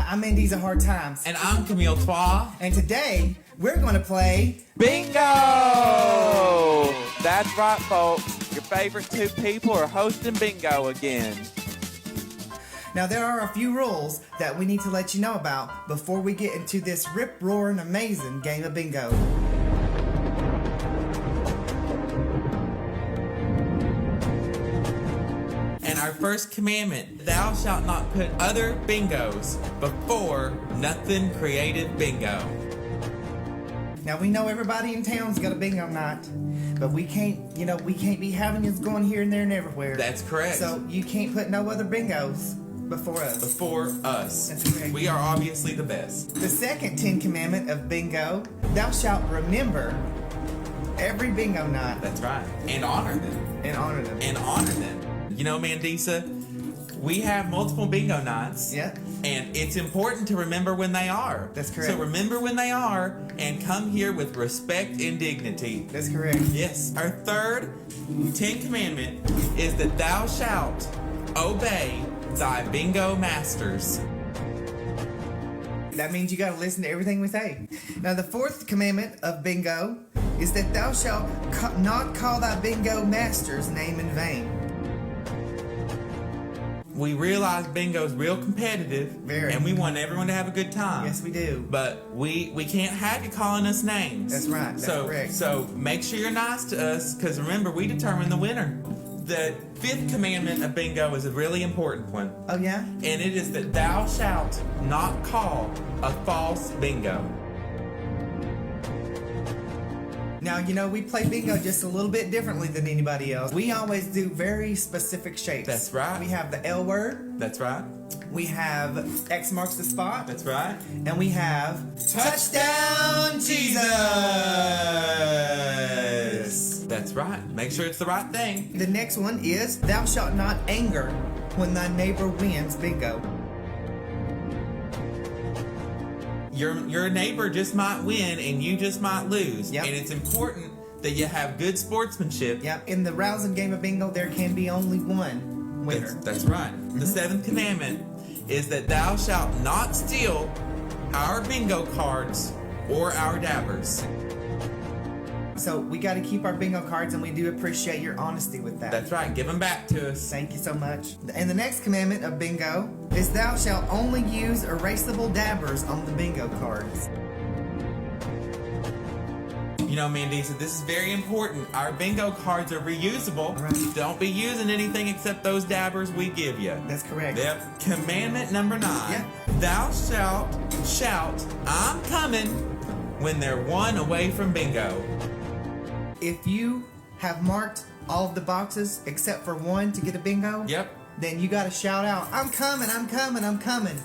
I'm Mandisa Hard Times. And I'm Camille Twa. And today, we're going to play Bingo! That's right, folks. Your favorite two people are hosting bingo again. Now, there are a few rules that we need to let you know about before we get into this rip-roaring amazing game of bingo. And our first commandment, thou shalt not put other bingos before nothing created bingo. Now, we know everybody in town's got a bingo night, but we can't be having us going here and there and everywhere. That's correct. So you can't put no other bingos before us. Before us. That's correct. We are obviously the best. The second 10 commandment of bingo, thou shalt remember every bingo night. That's right. And honor them. And honor them. And honor them. You know, Mandisa, we have multiple bingo nights. Yeah. And it's important to remember when they are. That's correct. So remember when they are and come here with respect and dignity. That's correct. Yes. Our third 10 commandment is that thou shalt obey thy bingo masters. That means you got to listen to everything we say. Now, the fourth commandment of bingo is that thou shalt not call thy bingo master's name in vain. We realize bingo's real competitive. Very. And we want everyone to have a good time. Yes, we do. But we can't have you calling us names. That's right. That's correct. So make sure you're nice to us, because remember, we determine the winner. The fifth commandment of bingo is a really important one. Oh, yeah? And it is that thou shalt not call a false bingo. Now, we play bingo just a little bit differently than anybody else. We always do very specific shapes. That's right. We have the L word. That's right. We have X marks the spot. That's right. And we have Touchdown Jesus. That's right. Make sure it's the right thing. The next one is thou shalt not anger when thy neighbor wins bingo. Your neighbor just might win and you just might lose. Yep. And it's important that you have good sportsmanship. Yep. In the rousing game of bingo, there can be only one winner. That's right. The seventh commandment is that thou shalt not steal our bingo cards or our dabbers. So we got to keep our bingo cards, and we do appreciate your honesty with that. That's right. Give them back to us. Thank you so much. And the next commandment of bingo is thou shalt only use erasable dabbers on the bingo cards. You know, Mandisa, this is very important. Our bingo cards are reusable. Right. Don't be using anything except those dabbers we give you. That's correct. Yep. Commandment number 9. Yeah. Thou shalt shout, I'm coming, when they're one away from bingo. If you have marked all of the boxes except for one to get a bingo, Yep. then you got to shout out, I'm coming, I'm coming, I'm coming.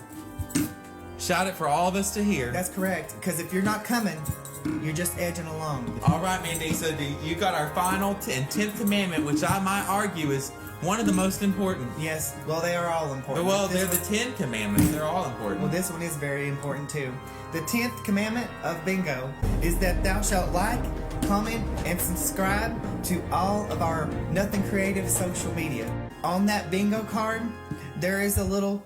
Shout it for all of us to hear. That's correct, because if you're not coming, you're just edging along. All right, Mandisa, you got our final and 10th commandment, which I might argue is one of the most important. Yes, well, they are all important. Well, they're the 10 commandments. They're all important. Well, this one is very important too. The 10th commandment of bingo is that thou shalt like, comment, and subscribe to all of our Nothing Creative social media. On that bingo card, there is a little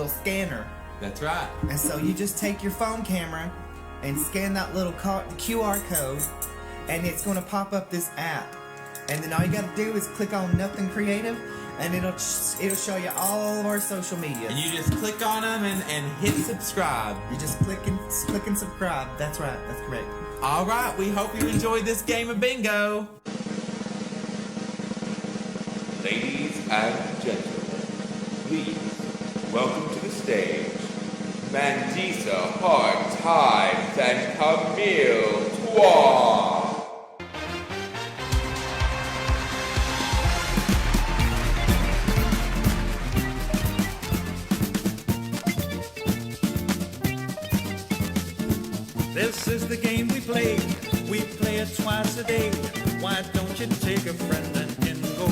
scanner. That's right. And so you just take your phone camera and scan that little QR code, and it's going to pop up this app. And then all you got to do is click on Nothing Creative, and it'll show you all of our social media. And you just click on them and hit subscribe. You just click and subscribe. That's right. That's correct. All right. We hope you enjoyed this game of bingo. Ladies and gentlemen, please welcome to the stage Mandisa Hard Times and Camille Twa. This is the game we play. We play it twice a day. Why don't you take a friend and go?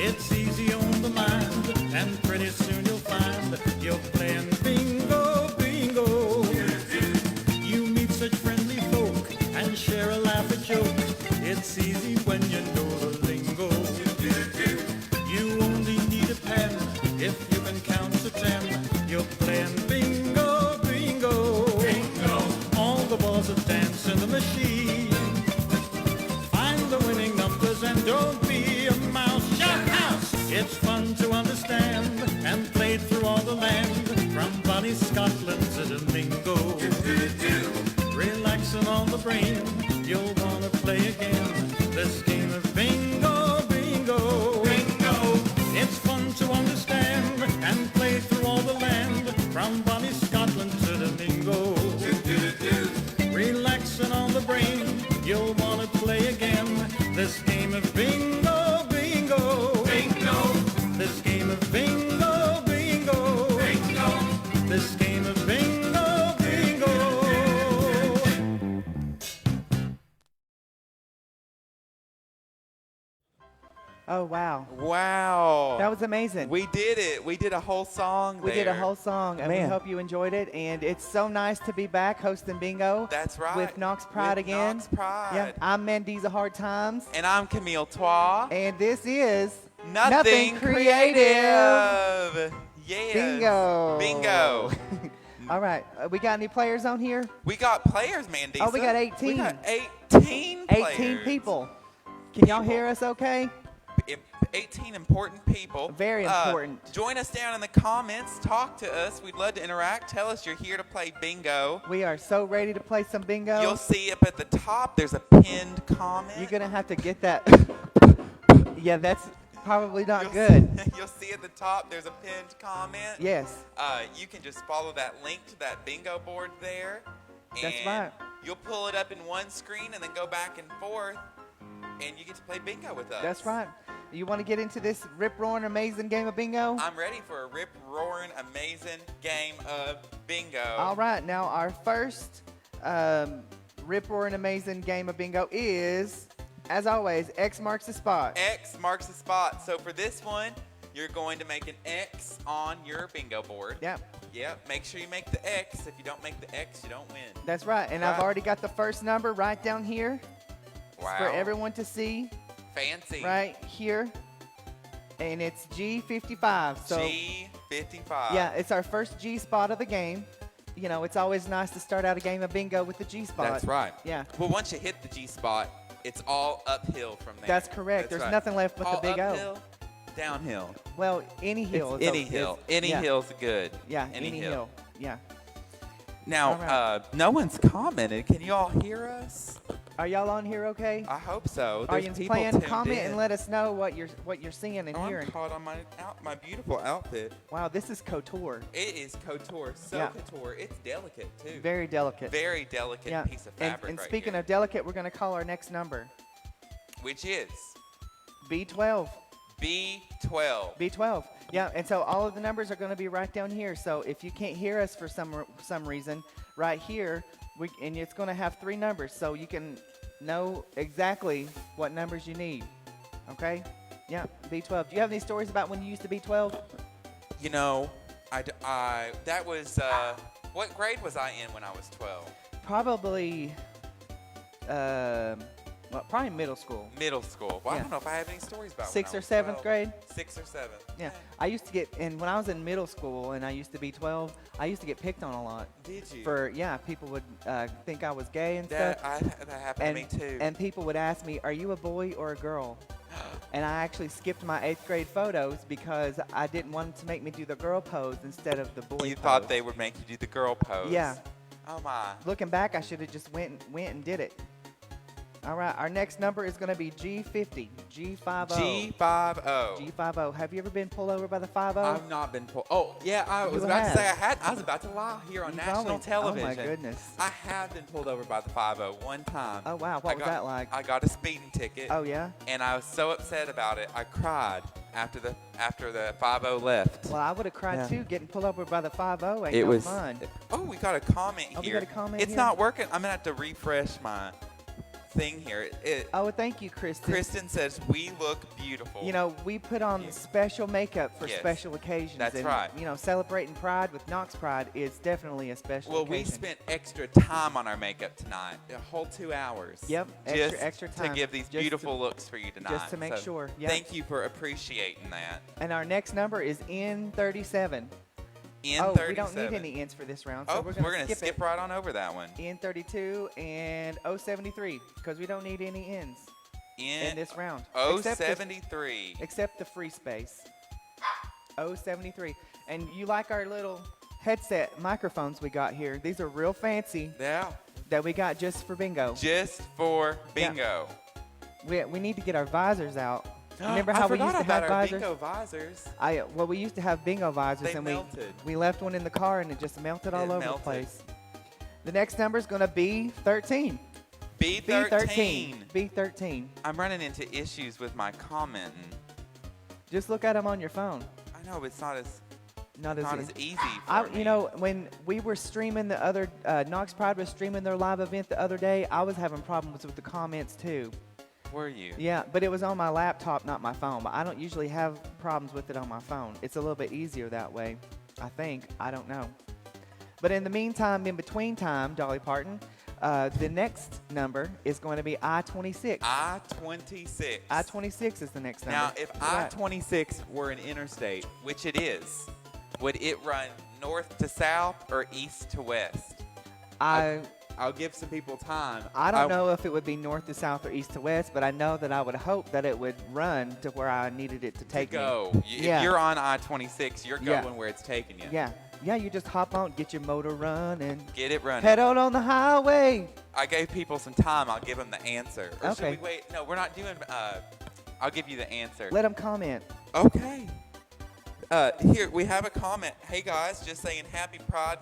It's easy on the mind, and pretty soon you'll find you're playing bingo, bingo. You meet such friendly folk and share a laugh, a joke. It's easy when you know the lingo. You only need a pen It's fun to understand and played through all the land, from Bonnie, Scotland to Domingo. Relaxing on the brain, you'll want to play again this game of bingo, bingo. Bingo! It's fun to understand and play through all the land, from Bonnie, Scotland to Domingo. Relaxing on the brain, you'll want to play again this game of bingo, bingo. Bingo! This game of bingo, bingo. Bingo! This game of bingo, bingo. Oh, wow. Wow. That was amazing. We did it. We did a whole song We there. did a whole song, and Man. we hope you enjoyed it. And it's so nice to be back hosting bingo. That's right. With Knox Pride With again. Knox Pride. Yeah, I'm Mandisa Hard Times. And I'm Camille Twa. And this is Nothing Creative. Yeah. Bingo. Bingo. All right. We got any players on here? We got players, Mandisa. Oh, we got 18. We got 18 players. 18 people. Can y'all hear us okay? 18 important people. Very important. Join us down in the comments. Talk to us. We'd love to interact. Tell us you're here to play bingo. We are so ready to play some bingo. You'll see up at the top there's a pinned comment. You're going to have to get that. Yeah, that's probably not good. You'll see at the top there's a pinned comment. Yes. You can just follow that link to that bingo board there. That's and right. You'll pull it up in one screen and then go back and forth, and you get to play bingo with us. That's right. You want to get into this rip-roaring, amazing game of bingo? I'm ready for a rip-roaring, amazing game of bingo. All right. Now, our first rip-roaring, amazing game of bingo is, as always, X marks the spot. X marks the spot. So for this one, you're going to make an X on your bingo board. Yep. Yep. Make sure you make the X. If you don't make the X, you don't win. That's right. And I've already got the first number right down here. Wow. For everyone to see. Fancy. Right here. And it's G55. So G55. yeah, it's our first G spot of the game. You know, it's always nice to start out a game of bingo with the G spot. That's right. Yeah. Well, once you hit the G spot, it's all uphill from there. That's correct. There's nothing left but all the big uphill, O. downhill. Well, any hill. It's any hill. Any yeah. hill's good. Yeah, any hill. Yeah. Now, All no one's commented. Can you all hear us? Are y'all on here okay? I hope so. Are There's you people playing? tuned Comment in. and let us know what you're seeing and Oh, hearing. I'm caught on my beautiful outfit. Wow, this is couture. It is couture, so Yeah. couture. It's delicate too. Very delicate. Very delicate Yeah. piece of fabric. And right speaking here. of delicate, we're going to call our next number which is B12. B12. B12. Yeah, and so all of the numbers are going to be right down here. So if you can't hear us for some reason, right here, and it's going to have 3 numbers, so you can know exactly what numbers you need. Okay? Yeah, B12. Do you have any stories about when you used to be 12? You know, that was what grade was I in when I was 12? Probably, well, probably middle school. Middle school. Well, I Yeah. don't know if I have any stories about 6th when I or was 7th 12. grade? 6th or 7th. Yeah, I used to get, and when I was in middle school and I used to be 12, I used to get picked on a lot. Did you? People would think I was gay and that, stuff. that happened to me too. And people would ask me, are you a boy or a girl? And I actually skipped my 8th grade photos because I didn't want them to make me do the girl pose instead of the boy pose. You thought they would make you do the girl pose. Yeah. Oh my. Looking back, I should have just went and did it. All right, our next number is going to be G50, G50. G50. G50. Have you ever been pulled over by the 50? I've not been pulled. Oh, yeah, I was You about have. to say I had. I was about to lie here on You've national always- television. Oh, my goodness. I have been pulled over by the 50 one time. Oh, wow. What was that like? I got a speeding ticket. Oh, yeah? And I was so upset about it. I cried after the 50 left. Well, I would have cried, Yeah. too. Getting pulled over by the 50 ain't It no was fun. Oh, we got a comment Oh, we here. got a comment It's here? not working. I'm gonna have to refresh my thing here. Oh, thank you, Kristen. Kristen says we look beautiful. You know, we put on special makeup for Yes. special occasions. That's and, right. You know, celebrating Pride with Knox Pride is definitely a special Well, occasion. we spent extra time on our makeup tonight. A whole 2 hours. Yep, extra just time. to give these Just to- beautiful looks for you tonight. just to make So sure, yep. Thank you for appreciating that. And our next number is N37. N37. We don't need any N's for this round, so Oh, we're we're going to skip it. right on over that one. N32 and 073 because we don't need any N's. in this round. Oh, Except the- 73. Except the free space. 073. And you like our little headset microphones we got here. These are real fancy Yeah. that we got just for bingo. Just for bingo. We need to get our visors out. Remember how I we used forgot to about have our visors? bingo visors. Well, we used to have bingo visors, They and melted. we left one in the car, and it just melted all It over melted. the place. The next number is going to be 13. B13. B13. I'm running into issues with my commenting. Just look at them on your phone. I know, but it's not as Not as easy for me. You know, when we were streaming the other, Knox Pride was streaming their live event the other day, I was having problems with the comments too. Were you? Yeah, but it was on my laptop, not my phone. But I don't usually have problems with it on my phone. It's a little bit easier that way, I think. I don't know. But in the meantime, in between time, Dolly Parton, the next number is going to be I-26. I-26. I-26 is the next number. Now, if I-26 were an interstate, which it is, would it run north to south or east to west? I'll give some people time. I don't know if it would be north to south or east to west, but I know that I would hope that it would run to where I needed it to take go. me. If you're on I-26, you're going where it's taking you. Yeah. Yeah, you just hop on, get your motor running. Get it running. Head out on the highway. I gave people some time. I'll give them the answer. Or Okay. should we wait? No, we're not doing, I'll give you the answer. Let them comment. Okay. Here, we have a comment. Hey, guys, just saying happy Pride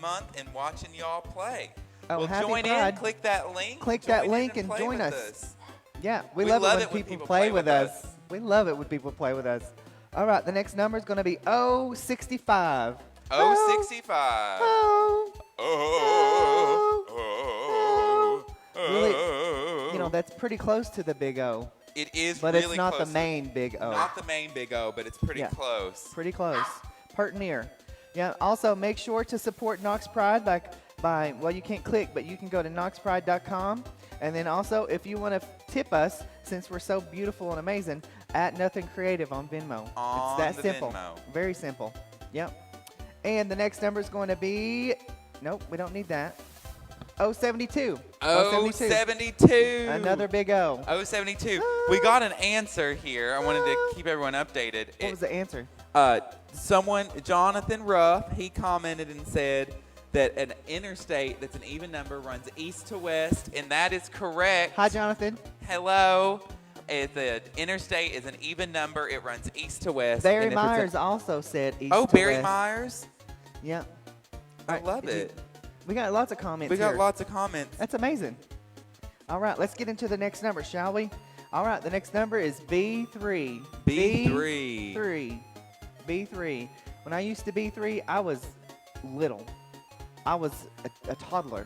Month and watching y'all play. Oh, well, happy join Pride. in, click that link. Click join that in link and play join with us. Yeah, we We love love it it when people play with us. We love it when people play with us. All right, the next number is going to be 065. 065. Oh. Really, you know, Oh. that's pretty close to the big O. It is But really it's not close. the main big O. Not the main big O, but it's pretty Yeah. close. Pretty close. Pert near. Yeah, also make sure to support Knox Pride by well, you can't click, but you can go to knoxpride.com. And then also, if you want to tip us, since we're so beautiful and amazing, at Nothing Creative on Venmo. On it's that the simple. Venmo. Very simple. Yep. And the next number is going to be, nope, we don't need that. 072. 072. Another big O. 072. We got an answer here. I wanted to keep everyone updated. What was the answer? Someone, Jonathan Ruff, he commented and said that an interstate that's an even number runs east to west, and that is correct. Hi, Jonathan. Hello. If the interstate is an even number, it runs east to west. Barry and if it's Myers also said east Oh, to Barry west. Myers? Yeah. I love it. We got lots of comments We got here. lots of comments. That's amazing. All right, let's get into the next number, shall we? All right, the next number is B3. B3. B3. When I used to B3, I was little. I was a toddler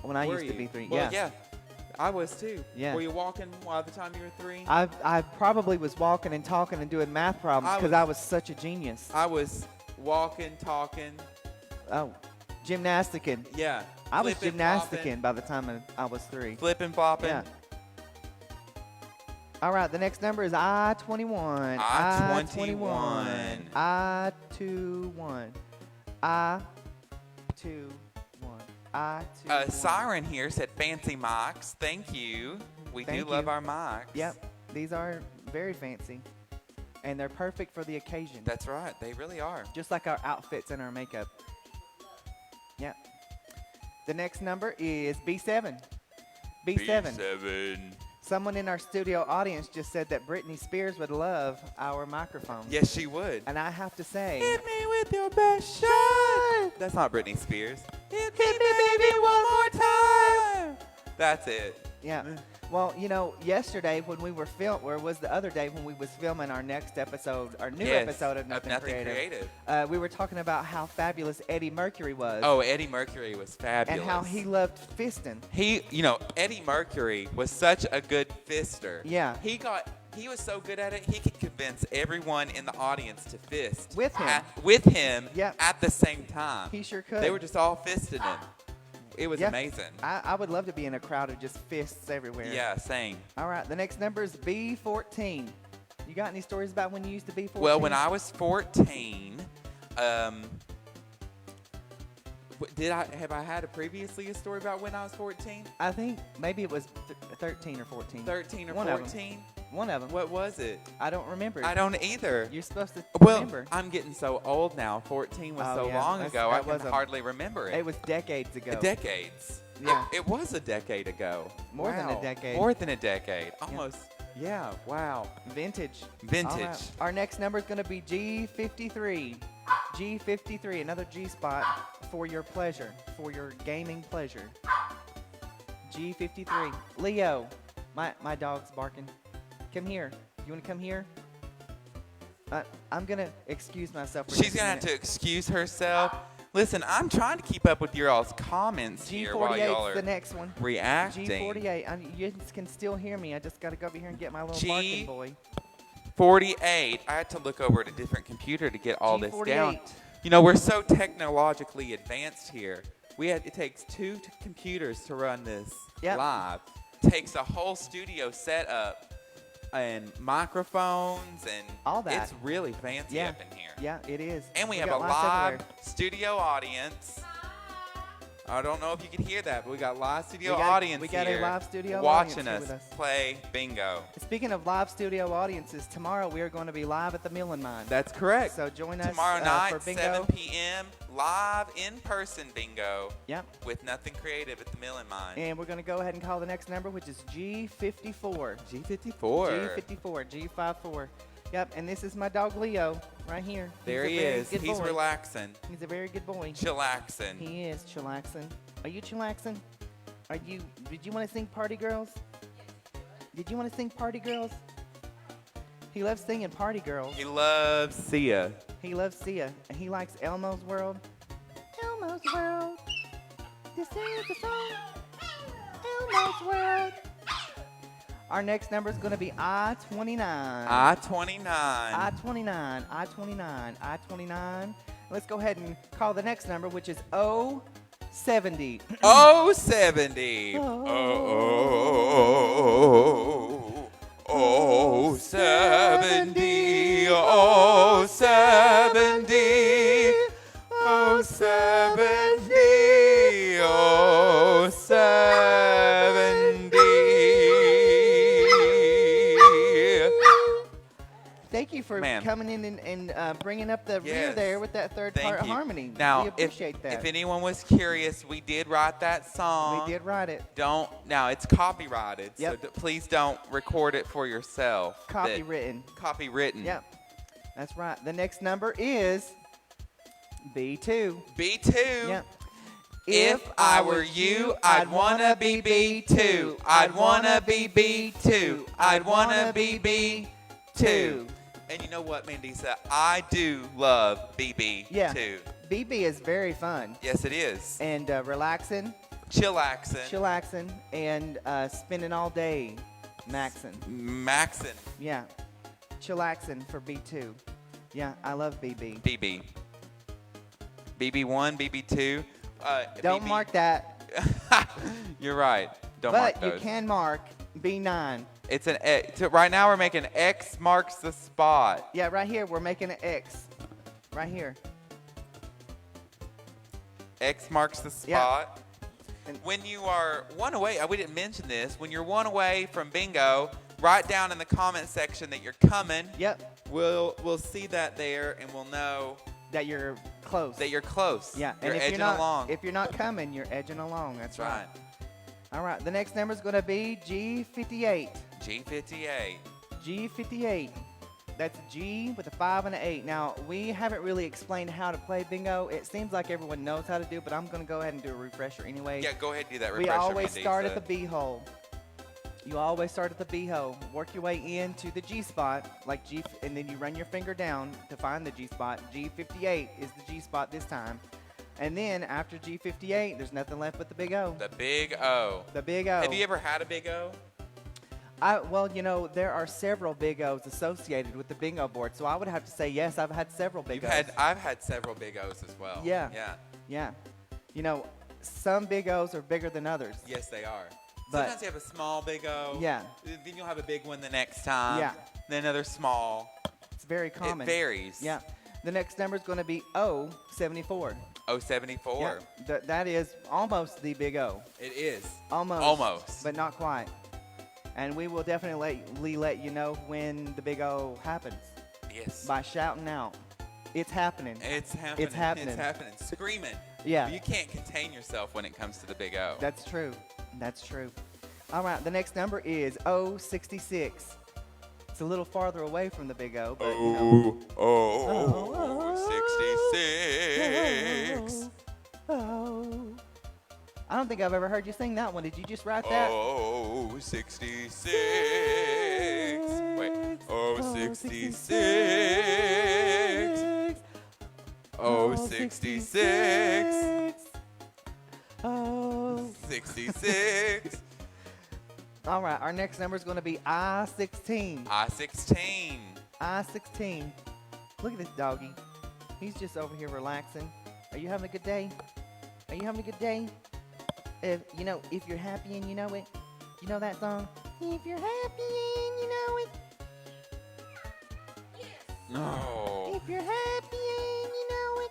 when I Were used to you? B3. Well, yeah. I was too. Yeah. Were you walking by the time you were 3? I probably was walking and talking and doing math problems because I was such a genius. I was walking, talking. Oh, gymnasticking. Yeah. I was Flipping, gymnasticking flopping. by the time I was 3. Flipping, flopping. Yeah. All right, the next number is I-21. I-21. I-21. I-21. I-21. Siren here said fancy mics. Thank you. We Thank do love you. our mics. Yep, these are very fancy. And they're perfect for the occasion. That's right. They really are. Just like our outfits and our makeup. Yep. The next number is B7. B7. Someone in our studio audience just said that Britney Spears would love our microphone. Yes, she would. And I have to say, Hit me with your best shot. That's not Britney Spears. Hit me, baby, one more time. That's it. yeah. Well, you know, yesterday when we were or was the other day when we was filming our next episode, our new Yes, episode of Nothing Creative. We were talking about how fabulous Eddie Mercury was. Oh, Eddie Mercury was fabulous. And how he loved fisting. Eddie Mercury was such a good fister. Yeah. He was so good at it, he could convince everyone in the audience to fist. With him. Yep. At the same time. He sure could. They were just all fisting him. It was Yeah. amazing. I would love to be in a crowd of just fists everywhere. Yeah, same. All right, the next number is B14. You got any stories about when you used to be 14? Well, when I was 14, Have I had previously a story about when I was 14? I think maybe it was 13 or 14. 13 or One 14? One of them. What was it? I don't remember. I don't either. You're supposed to Well, remember. I'm getting so old now. 14 was Oh, so yeah. long ago, I That can was hardly remember it. It was decades ago. Decades. Yeah. It was a decade ago. More than a Wow. decade. More than a decade. Almost. Yeah. Wow. Vintage. Vintage. All right. Our next number is going to be G53. G53, another G spot for your pleasure, for your gaming pleasure. G53. Leo, my dog's barking. Come here. You want to come here? I'm going to excuse myself. For She's just a going to have minute. to excuse herself. Listen, I'm trying to keep up with your all's comments here while y'all G48 are is the next one. reacting. G48. You can still hear me. I just got to go over here and get my little barking boy. 48. I had to look over at a different computer to get all this down. G48. You know, we're so technologically advanced here. It takes two computers to run this Yep. live. Takes a whole studio setup and microphones and All that. It's really fancy Yeah. up in here. Yeah, it is. And we have got a lights live everywhere. studio audience. I don't know if you can hear that, but we got live studio We got- audience we got a here live studio watching audience us, here with us. play bingo. Speaking of live studio audiences, tomorrow we are going to be live at the Mill and Mine. That's correct. So join us Tomorrow night, for bingo. 7 p.m., live in-person bingo Yep. with Nothing Creative at the Mill and Mine. And we're going to go ahead and call the next number, which is G54. G54. G54, G54. Yep, and this is my dog Leo right here. There He's he a very is. good He's boy. relaxing. He's a very good boy. Chillaxing. He is chillaxing. Are you chillaxing? Did you want to sing Party Girls? Did you want to sing Party Girls? He loves singing Party Girls. He loves Sia. He loves Sia. And he likes Elmo's World. Elmo's World. This is the song. Elmo's World. Our next number is going to be I-29. I-29. I-29. I-29. I-29. Let's go ahead and call the next number, which is O-70. Oh, 70. Oh. Oh, 70. Oh, 70. Oh, 70. Oh, 70. Thank you for Man. coming in and bringing up the rear Yes. there with that third Thank part you. harmony. Now, we appreciate that. if anyone was curious, we did write that song. We did write it. Now it's copyrighted, Yep. so please don't record it for yourself. Copywritten. Copywritten. Yep. That's right. The next number is B2. B2. Yep. If I were you, I'd wanna be B2. I'd wanna be B2. I'd wanna be B2. And you know what, Mandisa? I do love BB2. Yeah. BB is very fun Yes, it is. and relaxing, Chillaxing. and spending all day maxing. Maxing. Yeah. Chillaxing for B2. Yeah, I love BB. BB. BB1, BB2. Don't BB. mark that. You're right. Don't But mark you those. can mark B9. It's an X. So right now we're making X marks the spot. Yeah, right here, we're making an X. Right here. X marks the Yeah. spot. And- When you are one away, we didn't mention this. When you're one away from bingo, write down in the comment section that you're coming. Yep. We'll see that there, and we'll know That you're close. that you're close. Yeah, You're and if edging you're not, along. if you're not coming, you're edging along. That's That's right. All right, the next number is going to be G58. G58. G58. That's a G with a 5 and an 8. Now, we haven't really explained how to play bingo. It seems like everyone knows how to do it, but I'm going to go ahead and do a refresher anyway. Yeah, go ahead and do that We refresher. always Mandisa. start at the B hole. You always start at the B hole. Work your way into the G spot, like G, and then you run your finger down to find the G spot. G58 is the G spot this time. And then after G58, there's nothing left but the big O. The big O. The big O. Have you ever had a big O? Well, you know, there are several big O's associated with the bingo board, so I would have to say yes, I've had several big O's. I've had several big O's as well. Yeah. Yeah. Yeah. You know, some big O's are bigger than others. Yes, they are. But- Sometimes you have a small big O. Yeah. Then you'll have a big one the next time. Yeah. Then another small. It's very common. It varies. Yeah. The next number is going to be O74. Oh, 74. Yeah, that is almost the big O. It is. Almost. But not quite. And we will definitely let you know when the big O happens. Yes. By shouting out. It's happening. It's happening. It's happening. It's happening. Screaming. Yeah. You can't contain yourself when it comes to the big O. That's true. That's true. All right, the next number is O66. It's a little farther away from the big O, but you know. 66. I don't think I've ever heard you sing that one. Did you just write that? Oh, 66. Wait. Oh, 66. Oh, 66. Oh. 66. All right, our next number is going to be I-16. I-16. I-16. Look at this doggy. He's just over here relaxing. Are you having a good day? Are you having a good day? If you're happy and you know it. You know that song? If you're happy and you know it. No. If you're happy and you know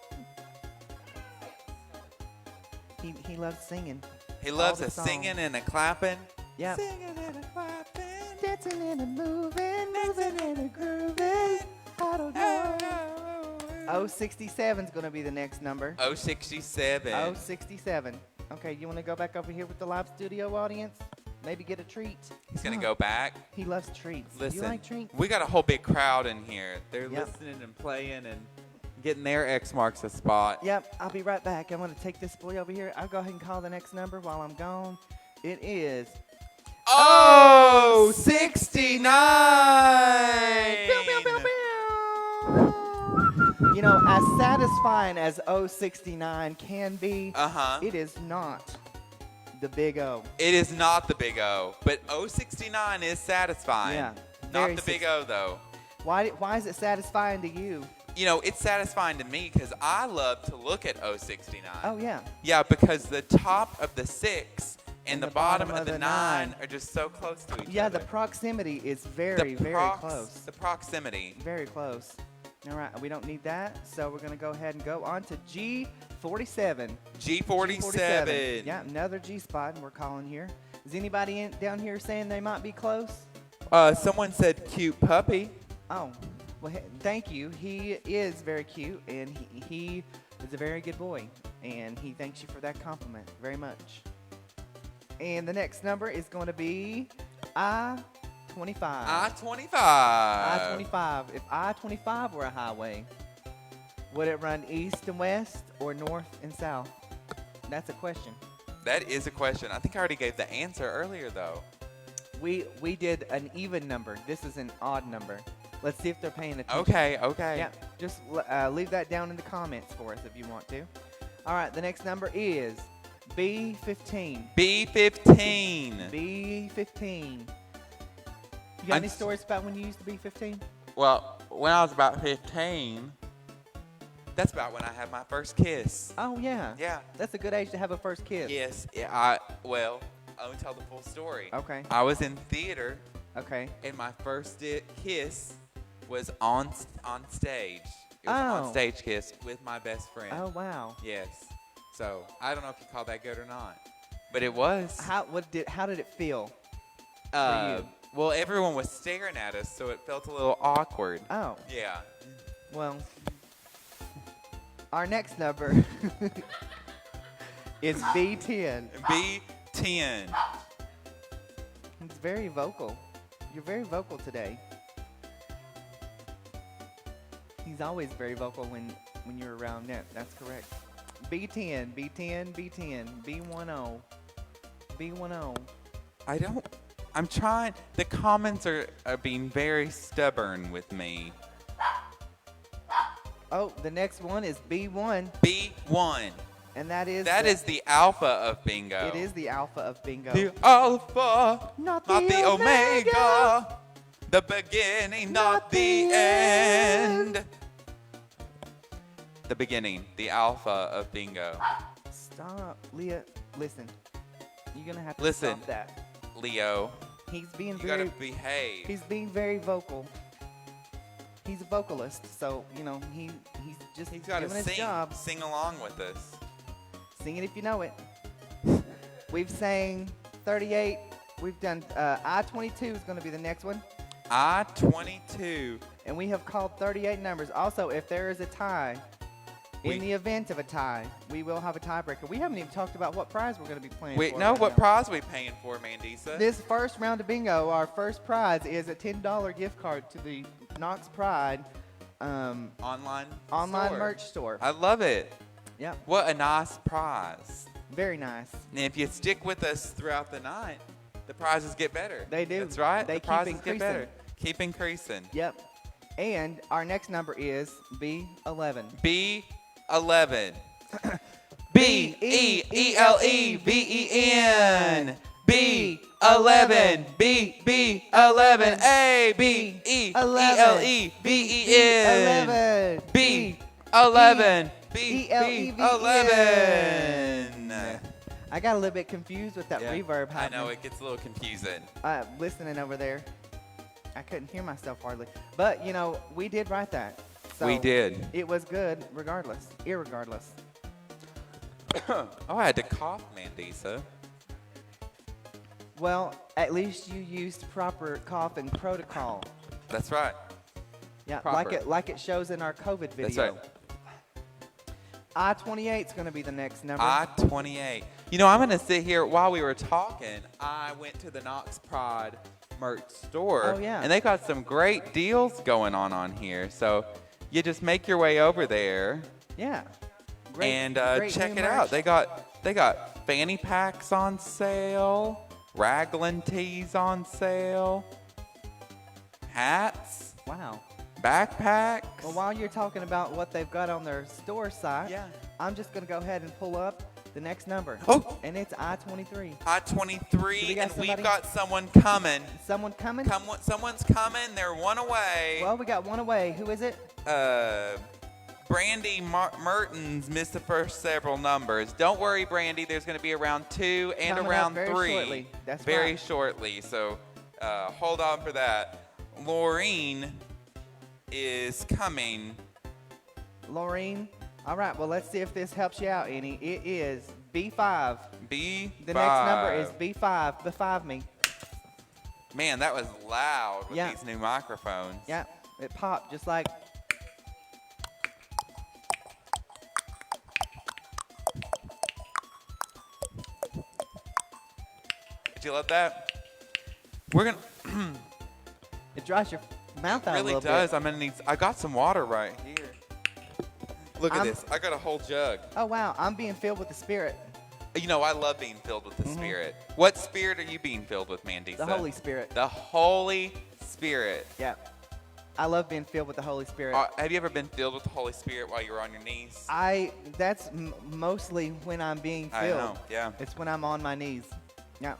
it. He loves singing. He loves All a the songs. singing and a clapping. Yep. Singing and a clapping. Dancing and a moving and a grooving. I don't know. 067 is going to be the next number. Oh, 67. 067. Okay, you want to go back over here with the live studio audience? Maybe get a treat? He's going to go back. He loves treats. Listen, You like treats? we got a whole big crowd in here. They're Yep. listening and playing and getting their X marks a spot. Yep, I'll be right back. I'm going to take this boy over here. I'll go ahead and call the next number while I'm gone. It is Oh, 69. You know, as satisfying as 069 can be, it is not the big O. It is not the big O, but 069 is satisfying. Yeah, Not very the big O, though. Why is it satisfying to you? You know, it's satisfying to me because I love to look at 069. Oh, yeah. Yeah, because the top of the 6 and the bottom of the 9 are just so close to each other. Yeah, the proximity is very close. The proximity. Very close. All right, we don't need that, so we're going to go ahead and go on to G47. G47. Yeah, another G spot we're calling here. Is anybody down here saying they might be close? Someone said cute puppy. Oh, well, thank you. He is very cute, and he is a very good boy, and he thanks you for that compliment very much. And the next number is going to be I-25. I-25. I-25. If I-25 were a highway, would it run east and west or north and south? That's a question. That is a question. I think I already gave the answer earlier, though. We did an even number. This is an odd number. Let's see if they're paying attention. Okay. Yeah, just leave that down in the comments for us if you want to. All right, the next number is B15. B15. B15. You got any stories about when you used to be 15? Well, when I was about 15, that's about when I had my first kiss. Oh, yeah. Yeah. That's a good age to have a first kiss. Yes. I'll tell the full story. Okay. I was in theater. Okay. And my first kiss was on stage. It was an Oh. on stage kiss with my best friend. Oh, wow. Yes. So I don't know if you call that good or not, but it was. How did it feel? Well, everyone was staring at us, so it felt a little awkward. Oh. Yeah. Well, our next number is B10. B10. It's very vocal. You're very vocal today. He's always very vocal when you're around Net. That's correct. B10, B10, B10, B10, B10. I'm trying. The comments are being very stubborn with me. Oh, the next one is B1. B1. And that is the alpha of bingo. It is the alpha of bingo. The alpha, not the omega. The beginning, not the end. The beginning, the alpha of bingo. Stop, Leah. Listen, you're gonna have to Listen. stop that. Leo, He's being you gotta behave. He's being very vocal. He's a vocalist, so he's just He's got to doing his job. sing along with us. Sing it if you know it. We've sang 38. We've done I-22 is going to be the next one. I-22. And we have called 38 numbers. Also, if there is a tie, in the event of a tie, we will have a tiebreaker. We haven't even talked about what prize we're going to be playing Wait, for. no, right what now. prize are we paying for, Mandisa? This first round of bingo, our first prize is a $10 gift card to the Knox Pride Online store. merch store. I love it. Yep, What a nice prize. very nice. And if you stick with us throughout the night, the prizes get better. They do. That's right. They the keep prizes increasing. get better. Keep increasing. Yep. And our next number is B11. B11. B-E-E-L-E-V-E-N. B11. B11. A B-E-E-L-E-V-E-N. B11. B11. I got a little bit confused with that reverb I happening. know, it gets a little confusing. Listening over there, I couldn't hear myself hardly. But, we did write that. So We did. It was good irregardless. Oh, I had to cough, Mandisa. Well, at least you used proper coughing protocol. That's right. Yeah, Proper. like it shows in our COVID video. That's right. I-28 is going to be the next number. I-28. I'm going to sit here while we were talking. I went to the Knox Pride merch store. Oh, yeah. And they got some great deals going on here. So you just make your way over there Yeah. Great, and great check new it out. merch. They got fanny packs on sale, raglan tees on sale, hats, Wow. backpacks. Well, while you're talking about what they've got on their store site, Yeah. I'm just going to go ahead and pull up the next number. Oh. And it's I-23. I-23, Do we got and we've somebody? got someone coming. Someone coming? Someone's coming. They're one away. Well, we got one away. Who is it? Brandy Mertens missed the first several numbers. Don't worry, Brandy. There's going to be around 2 and Coming up around very 3. shortly. That's very right. shortly. So hold on for that. Laureen is coming. Laureen. All right, well, let's see if this helps you out any. It is B5. B5. The next number is B5. B5 me. Man, that was loud with Yeah. these new microphones. Yeah, it popped just like. Did you love that? We're going to... It dries your mouth out a really little does. bit. I'm gonna need. I got some water right here. Look at I'm- this. I got a whole jug. Oh, wow. I'm being filled with the Spirit. I love being filled with the Spirit. What Spirit are you being filled with, Mandisa? The Holy Spirit. The Holy Spirit. Yeah. I love being filled with the Holy Spirit. Have you ever been filled with the Holy Spirit while you were on your knees? That's mostly when I'm being I filled. know. Yeah. It's when I'm on my knees. Yeah.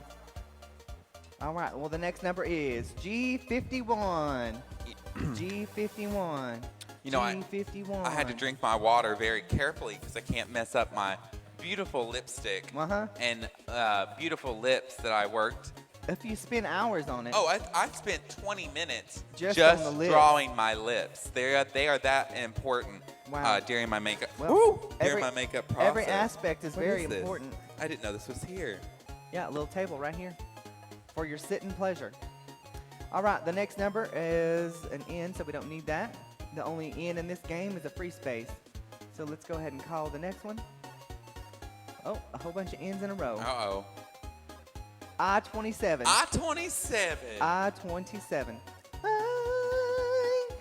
All right. Well, the next number is G51. G51. G51. I had to drink my water very carefully because I can't mess up my beautiful lipstick Uh-huh. and beautiful lips that I worked. If you spend hours on it. Oh, I spent 20 minutes Just on the lips. drawing my lips. They are that important Wow. during my makeup. Well, during my makeup process. Every aspect is What very is this? important. I didn't know this was here. Yeah, a little table right here for your sitting pleasure. All right, the next number is an N, so we don't need that. The only N in this game is a free space. So let's go ahead and call the next one. Oh, a whole bunch of N's in a row. Uh-oh. I-27. I-27. I-27.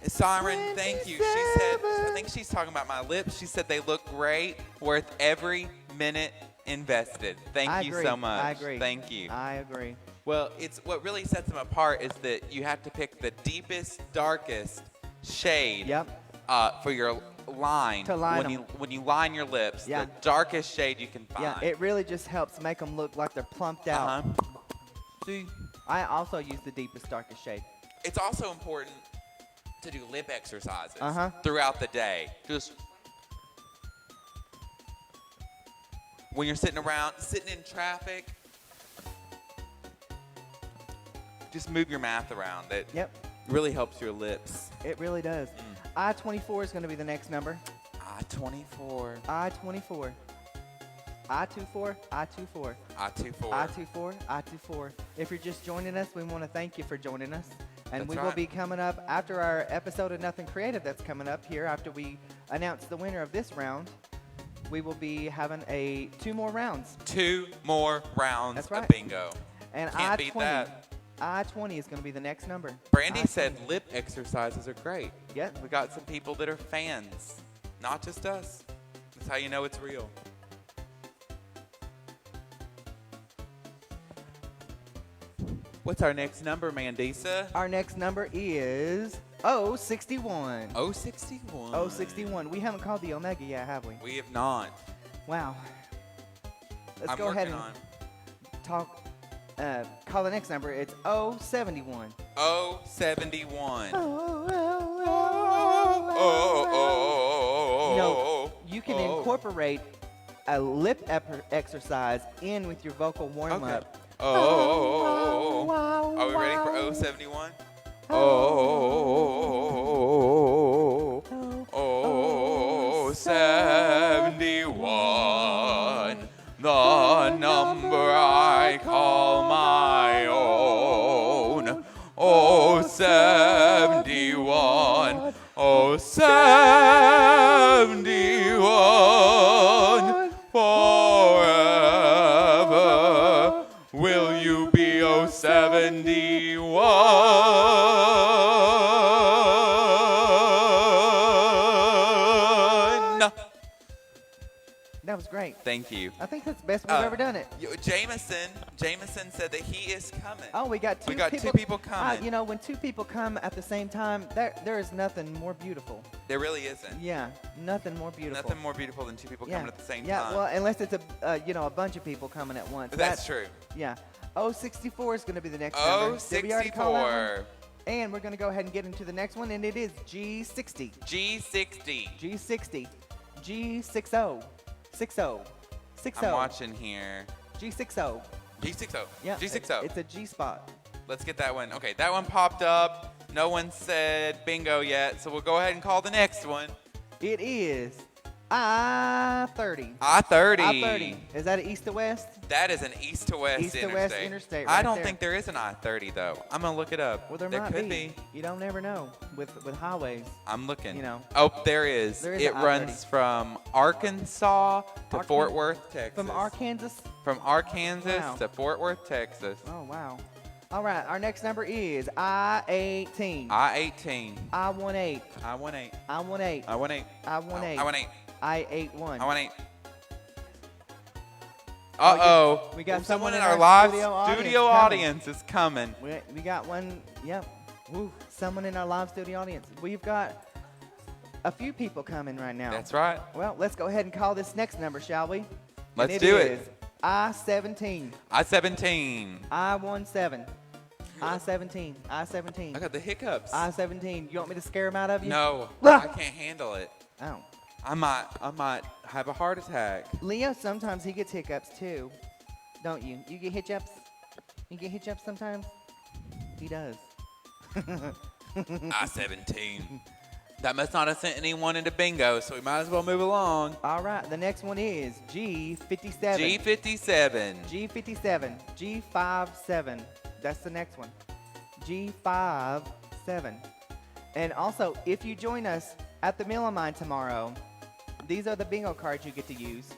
Siren, thank you. She said, I think she's talking about my lips. She said they look great, worth every minute invested. Thank I you agree. so much. I agree. Thank you. I agree. Well, it's what really sets them apart is that you have to pick the deepest, darkest shade for your line. To line when 'em. you line your lips, Yeah. the darkest shade you can find. Yeah, it really just helps make them look like they're plumped out. See, I also use the deepest, darkest shade. it's also important to do lip exercises Uh-huh. throughout the day. Just when you're sitting in traffic, just move your mouth around. Yep. Really helps your lips. It really does. I-24 is going to be the next number. I-24. I-24. I-24. I-24. I-24. I-24. I-24. If you're just joining us, we want to thank you for joining us. And That's we will right. be coming up after our episode of Nothing Creative that's coming up here after we announce the winner of this round. We will be having 2 more rounds. 2 more rounds That's right. of bingo. And Can't beat that. I-20 is going to be the next number. Brandy I-20. said lip exercises are great. Yep. We got some people that are fans, not just us. That's how you know it's real. What's our next number, Mandisa? Our next number is 061. 061. 061. We haven't called the Omega yet, have we? We have not. Wow. Let's I'm go ahead working and on call the next number. It's 071. 071. You know, you can incorporate a lip exercise in with your vocal warm-up. Are we ready for 071? Oh, 71. The number I call my own. 71. 71. Forever will you be 71. That was great. Thank you. I think that's the best we've ever done it. Jameson said that he is coming. Oh, we got two people coming. You know, when 2 people come at the same time, there is nothing more beautiful. There really isn't. Yeah, nothing more beautiful. Nothing more beautiful than 2 people coming at the same Yeah, time. well, unless it's a bunch of people coming at once. That's true. Yeah. 064 is going to be the next number. Did we already call that one? 064. And we're going to go ahead and get into the next one, and it is G60. G60. G60. G60. 60. 60. I'm watching here. G60. G60. Yeah. G60. It's a G spot. Let's get that one. Okay, that one popped up. No one said bingo yet, so we'll go ahead and call the next one. It is I-30. I-30. I-30. Is that an east to west? That is an east to west East to interstate. west interstate I right don't there. think there is an I-30 though. I'm gonna look it up. Well, there might could be. You don't never know with highways. I'm looking. You know. Oh, there is. There is It an runs I-30. from Arkansas to Fort Worth, Texas. From Arkansas? From Arkansas Wow. to Fort Worth, Texas. Oh, wow. All right, our next number is I-18. I-18. I-18. I-18. I-18. I-18. I-18. I-18. I-81. I-18. Uh-oh. We got someone someone in in our our live studio audience is coming. We got one, yep. Woo, someone in our live studio audience. We've got a few people coming right now. That's right. Well, let's go ahead and call this next number, shall we? Let's And do is it. I-17. I-17. I-17. I-17. I-17. I got the hiccups. I-17. You want me to scare them out of you? No, Ah. I can't handle it. Oh. I might have a heart attack. Leo, sometimes he gets hiccups too. Don't you? You get hiccups? You get hiccups sometimes? He does. I-17. That must not have sent anyone into bingo, so we might as well move along. All right, the next one is G57. G57. G57. G57. That's the next one. G57. And also, if you join us at the Mill of Mine tomorrow, these are the bingo cards you get to use.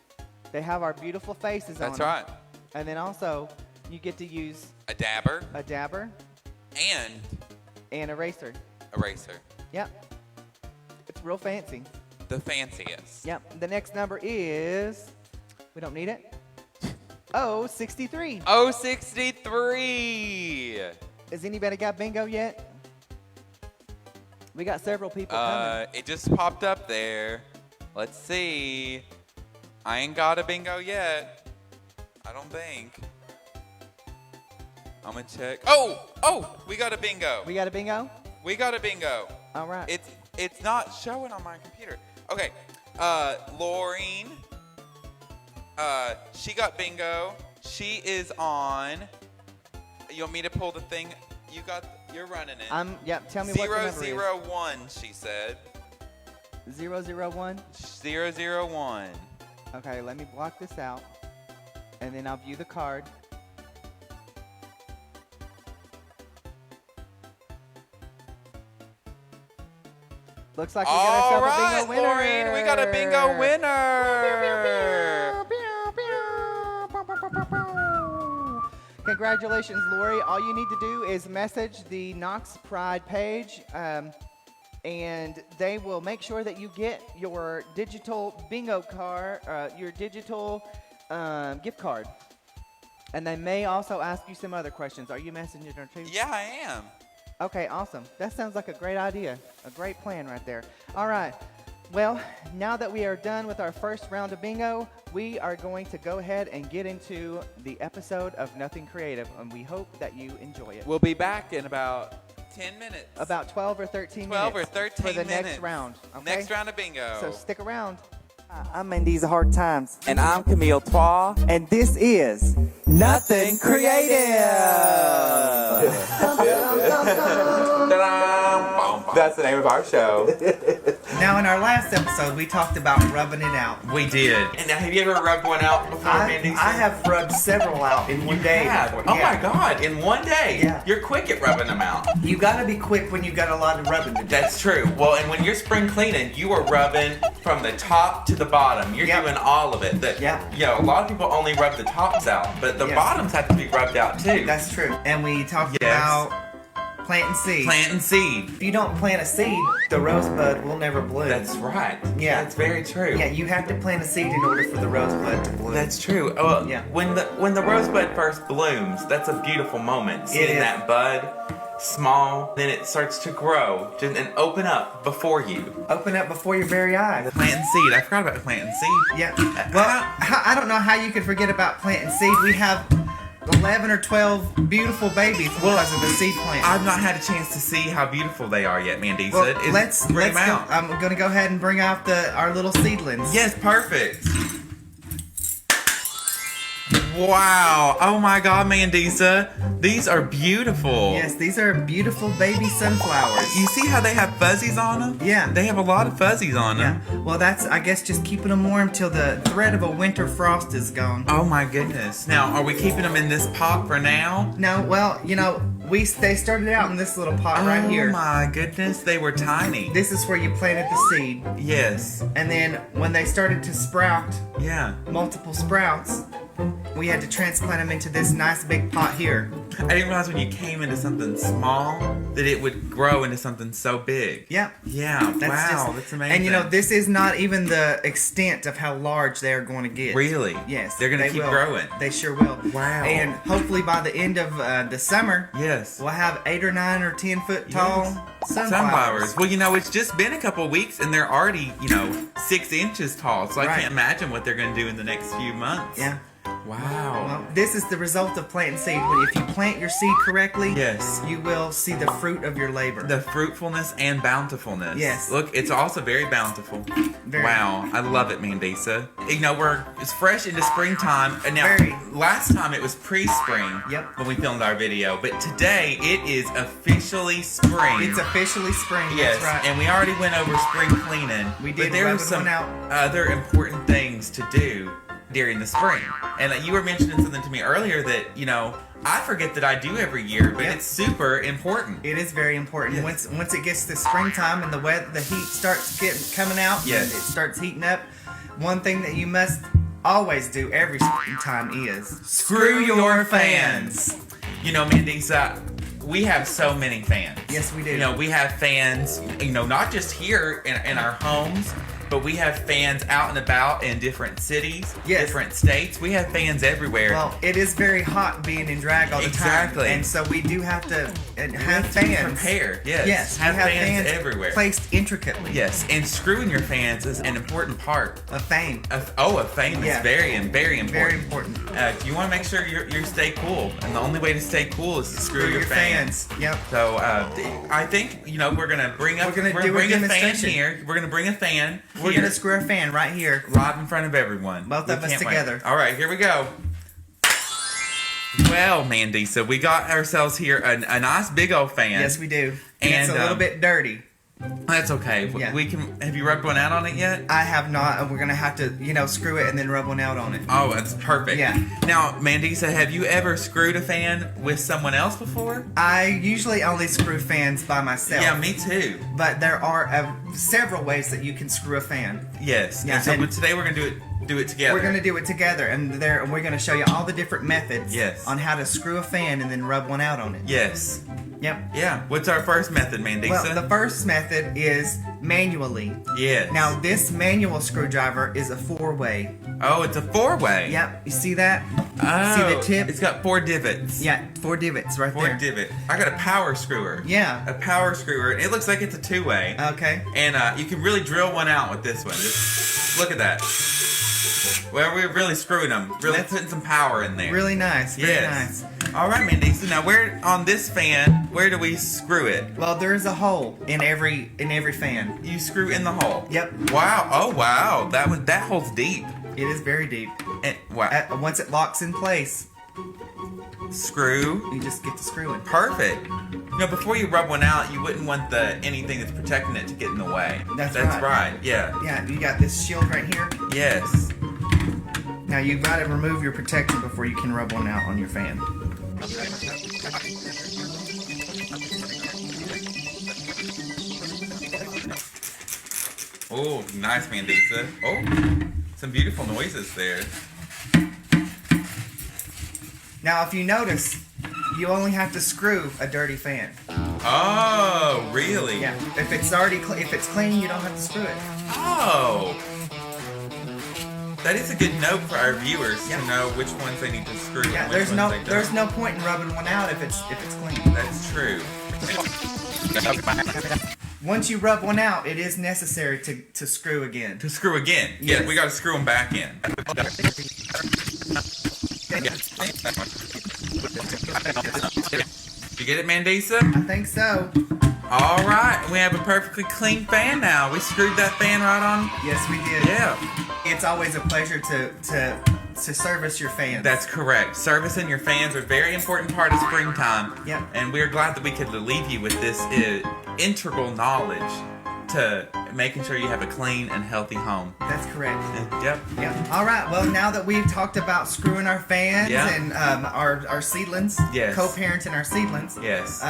They have our beautiful faces on That's them. right. And then also, you get to use A dabber a dabber and and eraser. eraser. Yep. It's real fancy. The fanciest. Yep. The next number is, we don't need it. Oh, 63. 063. Has anybody got bingo yet? We got several people coming. It just popped up there. Let's see. I ain't got a bingo yet. I don't think. I'm gonna check. Oh, we got a bingo. We got a bingo? We got a bingo. All right. It's not showing on my computer. Okay. Laureen. She got bingo. She is on. You want me to pull the thing? You're running it. Yep. Tell me what the number is. 001, she said. 001. 001. Okay, let me block this out, and then I'll view the card. Looks like we got ourselves a bingo winner. Maureen, we got a bingo winner. Congratulations, Lori. All you need to do is message the Knox Pride page, and they will make sure that you get your digital bingo card, your digital gift card. And they may also ask you some other questions. Are you messaging her too? Yeah, I am. Okay, awesome. That sounds like a great idea. A great plan right there. All right. Well, now that we are done with our first round of bingo, we are going to go ahead and get into the episode of Nothing Creative, and we hope that you enjoy it. We'll be back in about 10 minutes. About 12 or 13 12 minutes. or 13 for the minutes. next round. Okay? Next round of bingo. So stick around. I'm Mandisa Hard Times. And I'm Camille Twa. And this is Nothing Creative. That's the name of our show. Now, in our last episode, we talked about rubbing it out. We did. And now, have you ever rubbed one out before, Mandisa? I have rubbed several out in one day. Oh my God! In one day, Yeah. You're quick at rubbing them out. You gotta be quick when you got a lot of rubbing to do. That's true. Well, and when you're spring cleaning, you are rubbing from the top to the bottom. You're Yep. doing all of it. You know, a lot of people only rub the tops out, but the Yes. bottoms have to be rubbed out too. That's true. And we talked Yes. about planting seeds. Planting seed. If you don't plant a seed, the rosebud will never bloom. That's right. Yeah. That's very true. Yeah, you have to plant a seed in order for the rosebud to bloom. That's true. Oh, Yeah. When the rosebud first blooms, that's a beautiful moment. Seeing is. that bud, small, then it starts to grow and open up before you. Open up before your very eyes. Planting seed. I forgot about planting seed. Yeah. Well, I don't know how you could forget about planting seed. We have 11 or 12 beautiful babies because of the seed plant. I've not had a chance to see how beautiful they are yet, Mandisa. Well, let's bring go. them out. I'm gonna go ahead and bring out our little seedlings. Yes, perfect. Wow. Oh my God, Mandisa. These are beautiful. Yes, these are beautiful baby sunflowers. You see how they have fuzzies on them? Yeah. They have a lot of fuzzies on them. Yeah. Well, that's, I guess, just keeping them warm till the threat of a winter frost is gone. Oh my goodness. Now, are we keeping them in this pot for now? No, well, you know, they started out in this little pot right here. Oh my goodness, they were tiny. This is where you planted the seed. Yes. And then when they started to sprout, Yeah. multiple sprouts, we had to transplant them into this nice big pot here. I didn't realize when you came into something small that it would grow into something so big. Yeah. Yeah. Wow, that's amazing. And you know, this is not even the extent of how large they are going to get. Really? Yes. They're going to they keep will. growing. They sure will. Wow. And hopefully by the end of the summer, Yes. we'll have 8 or 9 or 10 foot tall Sunflowers. Well, you know, it's just been a couple weeks and they're already, 6 inches tall. So I Right. can't imagine what they're going to do in the next few months. Yeah. Wow. Well, this is the result of planting seed. If you plant your seed correctly, Yes. you will see the fruit of your labor. The fruitfulness and bountifulness. Yes. Look, it's also very bountiful. Very. Wow. I love it, Mandisa. It's fresh into springtime. And now, Very. last time it was pre-spring. Yep. When we filmed our video. But today, it is officially spring. It's officially spring. Yes, That's right. and we already went over spring cleaning. We did, But there are rubbing some one out. other important things to do during the spring. And you were mentioning something to me earlier that, I forget that I do every year, but Yep. it's super important. It is very important. Yes. Once it gets to springtime and the heat starts coming out, Yes. and it starts heating up, one thing that you must always do every springtime is Screw your fans. Mandisa, we have so many fans. Yes, we do. We have fans, not just here in our homes, but we have fans out and about in different cities, Yes. different states. We have fans everywhere. Well, it is very hot being in drag all the Exactly. time. And so we do have to have to be fans. prepared. Yes. Yes, Have we have fans everywhere. placed intricately. Yes, and screwing your fans is an important part. A fame. A fame Yeah. is very important. Very important. You want to make sure you stay cool, and the only way to stay cool is to screw your fans. Yep. So I think we're gonna bring up. We're gonna do a bring a fan demonstration. here. We're gonna bring a fan. We're here, going to screw a fan right here. live in front of everyone. Both We of us can't wait. together. All right, here we go. Well, Mandisa, we got ourselves here a nice big old fan. Yes, we do. And And, it's a little bit dirty. That's okay. Yeah. We can. Have you rubbed one out on it yet? I have not, and we're gonna have to, screw it and then rub one out on it. Oh, that's perfect. Yeah. Now, Mandisa, have you ever screwed a fan with someone else before? I usually only screw fans by myself. Yeah, me too. But there are several ways that you can screw a fan. Yes. Yeah, And so and- today we're gonna do it together. We're gonna do it together, and we're gonna show you all the different methods. Yes. On how to screw a fan and then rub one out on it. Yes. Yep. Yeah. What's our first method, Mandisa? Well, the first method is manually. Yes. Now, this manual screwdriver is a 4-way. Oh, it's a 4-way. Yep. You see that? Oh, See the tip? It's got 4 divots. Yeah, 4 divots right 4 there. divot. I got a power screwer. Yeah. A power screwer. It looks like it's a 2-way. Okay. And you can really drill one out with this one. Just look at that. Well, we're really screwing them. Really putting some power in there. Really nice. Very Yes. nice. All right, Mandisa. Now, on this fan, where do we screw it? Well, there is a hole in every fan. You screw in the hole. Yep. Wow. Oh, wow. That hole's deep. It is very deep. And, wow. Once it locks in place, Screw. you just get to screw it. Perfect. Before you rub one out, you wouldn't want anything that's protecting it to get in the way. That's right. right. Yeah. Yeah, you got this shield right here. Yes. Now you've got to remove your protection before you can rub one out on your fan. Oh, nice, Mandisa. Oh, some beautiful noises there. Now, if you notice, you only have to screw a dirty fan. Oh, really? Yeah. If it's already if it's clean, you don't have to screw it. Oh. That is a good note for our viewers Yeah. to know which ones they need to screw. Yeah. and which ones they don't. There's no point in rubbing one out if it's clean. That's true. Once you rub one out, it is necessary to screw again. To screw again. Yeah, Yes. we got to screw them back in. You get it, Mandisa? I think so. All right, we have a perfectly clean fan now. We screwed that fan right on. Yes, we did. Yeah, It's always a pleasure to service your fans. that's correct. Servicing your fans are a very important part of springtime. Yep. And we're glad that we could leave you with this integral knowledge to making sure you have a clean and healthy home. That's correct. Yep. Yeah. All right. Well, now that we've talked about screwing our fans Yeah. and our seedlings, Yes. co-parenting our seedlings, Yes.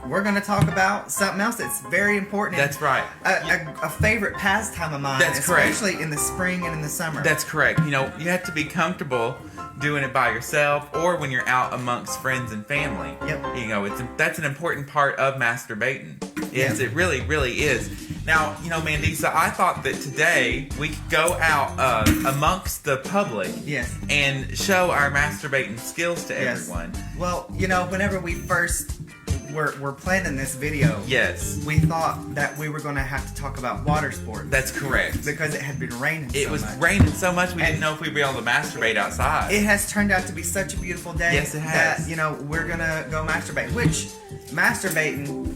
we're going to talk about something else that's very important. That's right. A favorite pastime of mine, That's correct. especially in the spring and in the summer. That's correct. You have to be comfortable doing it by yourself or when you're out amongst friends and family. Yep. That's an important part of masturbating. Yes, Yeah. it really, really is. Now, Mandisa, I thought that today we could go out amongst the public Yes. and show our masturbating skills to Yes. everyone. Well, whenever we first were planning this video, Yes, we thought that we were going to have to talk about water sports that's correct. because it had been raining It so was much. raining so much we didn't And- know if we'd be able to masturbate outside. It has turned out to be such a beautiful day Yes, it has. that, we're going to go masturbate, which masturbating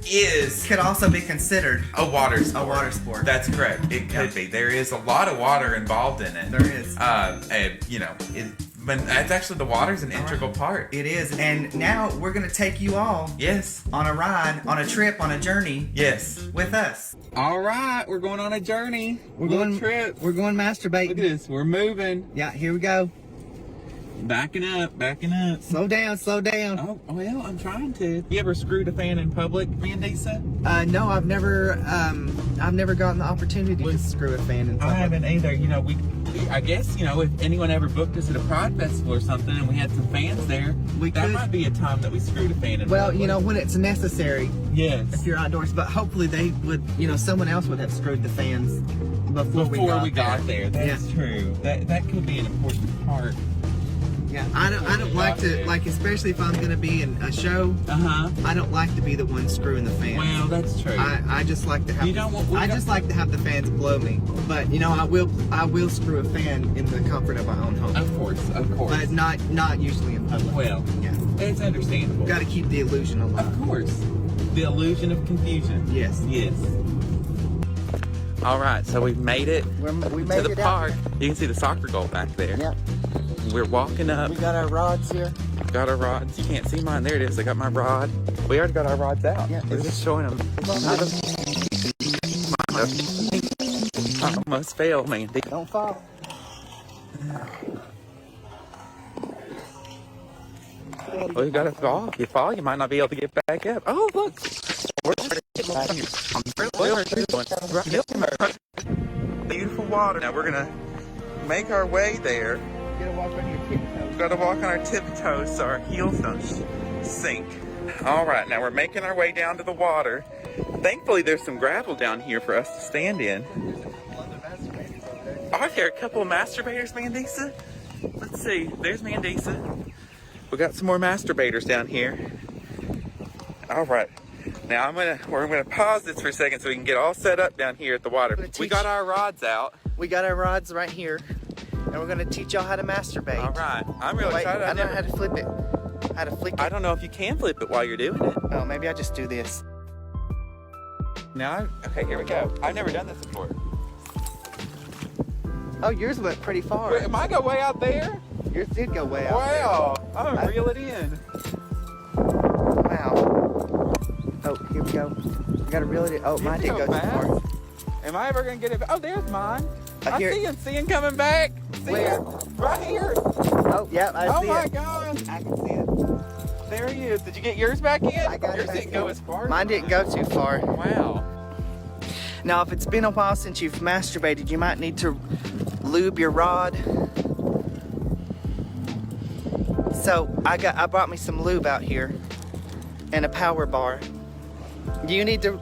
is could also be considered a water sport. a water sport. That's correct. It could be. There is a lot of water involved in it. There is. But that's actually the water's an integral part. It is. And now we're going to take you all Yes. on a ride, on a trip, on a journey Yes. with us. All right, we're going on a journey. We're going masturbating. this. We're moving. Yeah, here we go. Backing up. Slow down, slow down. Oh, well, I'm trying to. You ever screwed a fan in public, Mandisa? No, I've never gotten the opportunity to screw a fan in I public. haven't either. I guess, if anyone ever booked us at a Pride Festival or something and we had some fans there, that could. might be a time that we screwed a fan in Well, public. when it's necessary, Yes. if you're outdoors, but hopefully they would, someone else would have screwed the fans before we got there. That's true. That could be an important part. Yeah, I don't like to, especially if I'm gonna be in a show, I don't like to be the one screwing the fans. Well, that's true. I just like to have just like to have the fans blow me. But I will screw a fan in the comfort of my own home. Of course. But not usually in public. Well, yeah. it's understandable. Got to keep the illusion alive. Of course. The illusion of confusion. Yes. Yes. All right, so we've made it We to made the it out. park. You can see the soccer goal back there. Yep. We're walking up. We got our rods here. Got our rods. You can't see mine. There it is. I got my rod. We already got our rods out. Yeah, We're just showing them. I almost failed, man. Don't fall. Well, you gotta fall. If you fall, you might not be able to get back up. Oh, look. Beautiful water. Now we're gonna make our way there. You gotta walk on your tiptoes. We've got to walk on our tiptoes so our heels don't sink. All right, now we're making our way down to the water. Thankfully, there's some gravel down here for us to stand in. Are there a couple of masturbators, Mandisa? Let's see. There's Mandisa. We got some more masturbators down here. All right. Now we're gonna pause this for a second so we can get all set up down here at the water. We got our rods out. We got our rods right here, and we're gonna teach y'all how to masturbate. All right. I'm really excited. I don't know how to flip it. How to flick it. I don't know if you can flip it while you're doing it. Oh, maybe I just do this. Now, okay, here we go. I've never done this before. Oh, yours went pretty far. Wait, am I go way out there? Yours did go way out. Wow. I'm gonna reel it in. Wow. Oh, here we go. We gotta reel it in. Oh, mine didn't go too far. Am I ever gonna get it? Oh, there's mine. I here- see him. See him coming back. See Where? him? Right here. Oh, yeah, I see it. Oh my gosh. I can see it. There he is. Did you get yours back in? I got it Yours back didn't go in. as far. as Mine didn't go too far. Wow. Now, if it's been a while since you've masturbated, you might need to lube your rod. So I brought me some lube out here and a power bar. You need to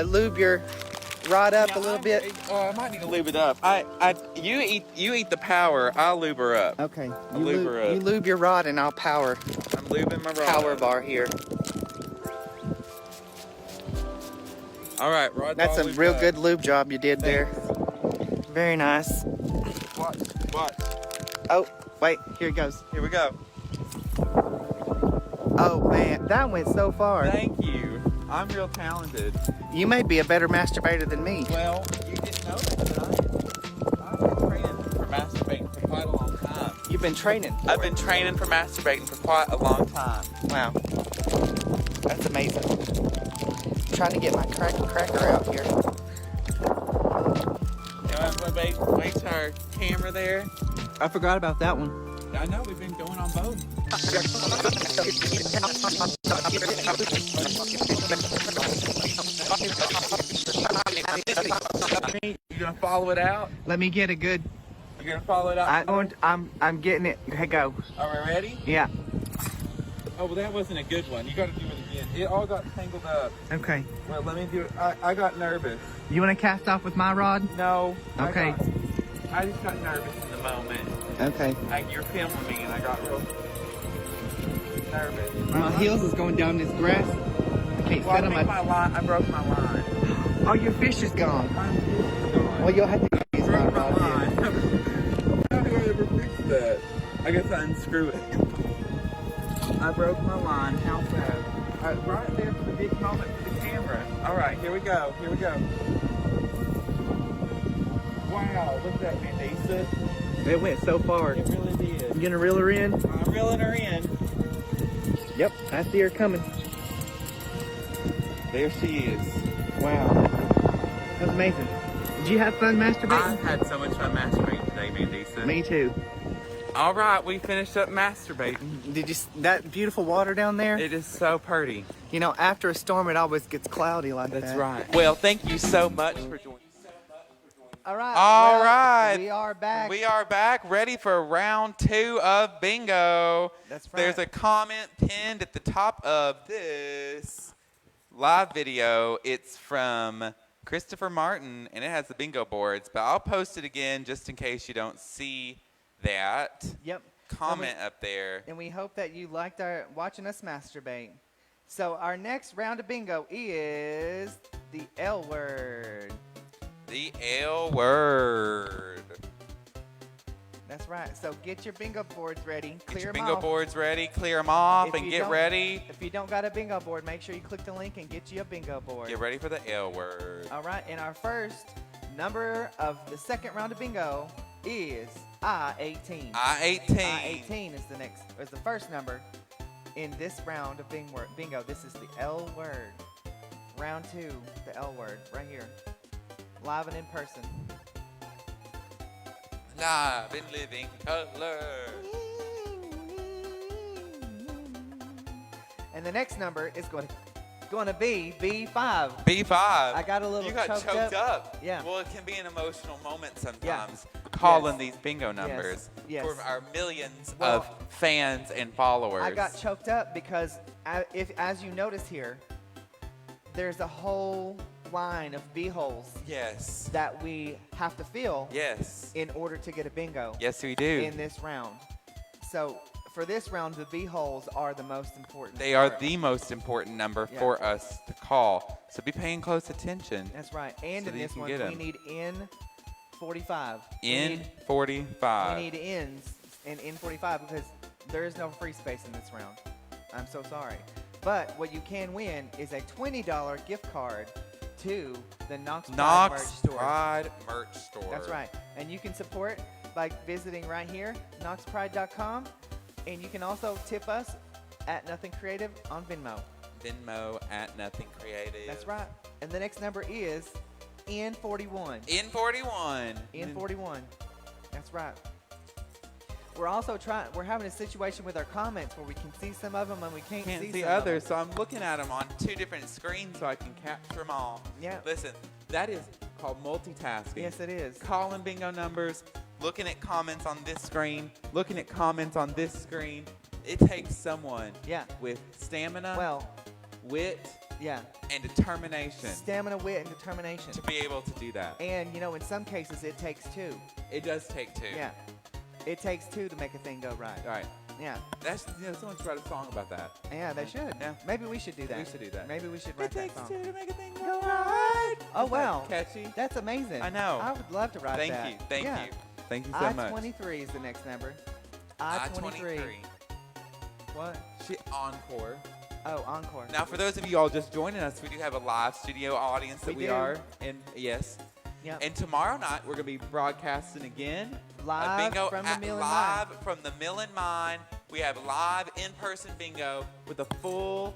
lube your rod up a little bit. I might need to lube it up. You eat the power. I'll lube her up. Okay. I'll lube her up. You lube your rod and I'll power. I'm lubing my rod. Power bar here. All right, rod. That's ball a lubed real up. good lube job you did there. Very nice. Watch. Oh, wait, here it goes. Here we go. Oh man, that went so far. Thank you. I'm real talented. You may be a better masturbator than me. Well, you didn't know that I've been training for masturbating for quite a long time. You've been training. I've been training for masturbating for quite a long time. Wow. That's amazing. I'm trying to get my cracker out here. You know, wait to our camera there. I forgot about that one. I know we've been going on both. You gonna follow it out? Let me get a good. You gonna follow it out? I'm getting it. Hey, go. Are we ready? Yeah. Oh, well, that wasn't a good one. You gotta do it again. It all got tangled up. Okay. Well, let me do it. I got nervous. You want to cast off with my rod? No. Okay. I just got nervous in the moment. Okay. You're filming me, and I got real nervous. My heels is going down this grass. I can't Well, sit on I broke my line. Oh, your fish is gone. My fish is gone. Well, you'll have to use my broke my rod. line. How do I ever fix that? I guess I unscrew it. I broke my line. How sad. Right there for the big moment for the camera. All right, here we go. Here we go. Wow, look at that, Mandisa. It went so far. It really did. You gonna reel her in? I'm reeling her in. Yep, I see her coming. There she is. Wow. That's amazing. Did you have fun masturbating? I've had so much fun masturbating today, Mandisa. Me too. All right, we finished up masturbating. Did you that beautiful water down there? It is so pretty. You know, after a storm, it always gets cloudy like that. That's right. Well, thank you so much for joining. All right. All well, right. We are back. We are back, ready for round 2 of bingo. That's right. There's a comment pinned at the top of this live video. It's from Christopher Martin, and it has the bingo boards, but I'll post it again just in case you don't see that Yep. comment up there. And we hope that you liked our watching us masturbate. So our next round of bingo is the L word. The L word. That's right. So get your bingo boards ready. Get your them bingo off. boards ready, clear them off, If and you get don't- ready. If you don't got a bingo board, make sure you click the link and get you a bingo board. Get ready for the L word. All right. And our first number of the second round of bingo is I-18. I-18. I-18 is the first number in this round of bingo. This is the L word. Round 2, the L word, right here. Live and in person. Live in living color. And the next number is going to be B5. B5. I got a little You got choked up. Yeah. Well, it can be an emotional moment sometimes. Calling these bingo numbers Yes. for our millions Well, of fans and followers. I got choked up because, as you notice here, there's a whole line of B-holes Yes. that we have to fill Yes. in order to get a bingo Yes, we do. in this round. So for this round, the B-holes are the most important. They are part. the most important number Yeah. for us to call. So be paying close attention. That's right. And so in that you this can one, get we 'em. need N45. N45. We need ends in N45 because there is no free space in this round. I'm so sorry. But what you can win is a $20 gift card to the Knox Pride Knox merch store. Pride merch store. That's right. And you can support by visiting right here, knoxpride.com. And you can also tip us at Nothing Creative on Venmo. Venmo at Nothing Creative. That's right. And the next number is N41. N41. N41. That's right. We're also we're having a situation with our comments where we can see some of them and we can't Can't see some of others, them. so I'm looking at them on 2 different screens so I can capture them all. Yeah. Listen, that is called multitasking. Yes, it is. Calling bingo numbers, looking at comments on this screen, looking at comments on this screen. It takes someone with stamina, Well, wit, yeah. and determination Stamina, wit, and determination. to be able to do that. And, in some cases, it takes 2. It does take 2. Yeah. It takes 2 to make a thing go right. All right. Yeah. That's someone should write a song about that. Yeah, they should. Yeah. Maybe we should do that. We should do that. Maybe we should write that song. to make a thing go right. Oh, wow. Catchy. That's amazing. I know. I would love to write Thank that. you. Thank Yeah. you. Thank you so much. I-23 is the next number. I-23. What? Encore. Oh, Encore. Now, for those of you all just joining us, we do have a live studio audience that We we do. are. And yes. Yep. And tomorrow night, we're going to be broadcasting again. Live a bingo from the Mill and live from the Mill and Mine. We have live in-person bingo with a full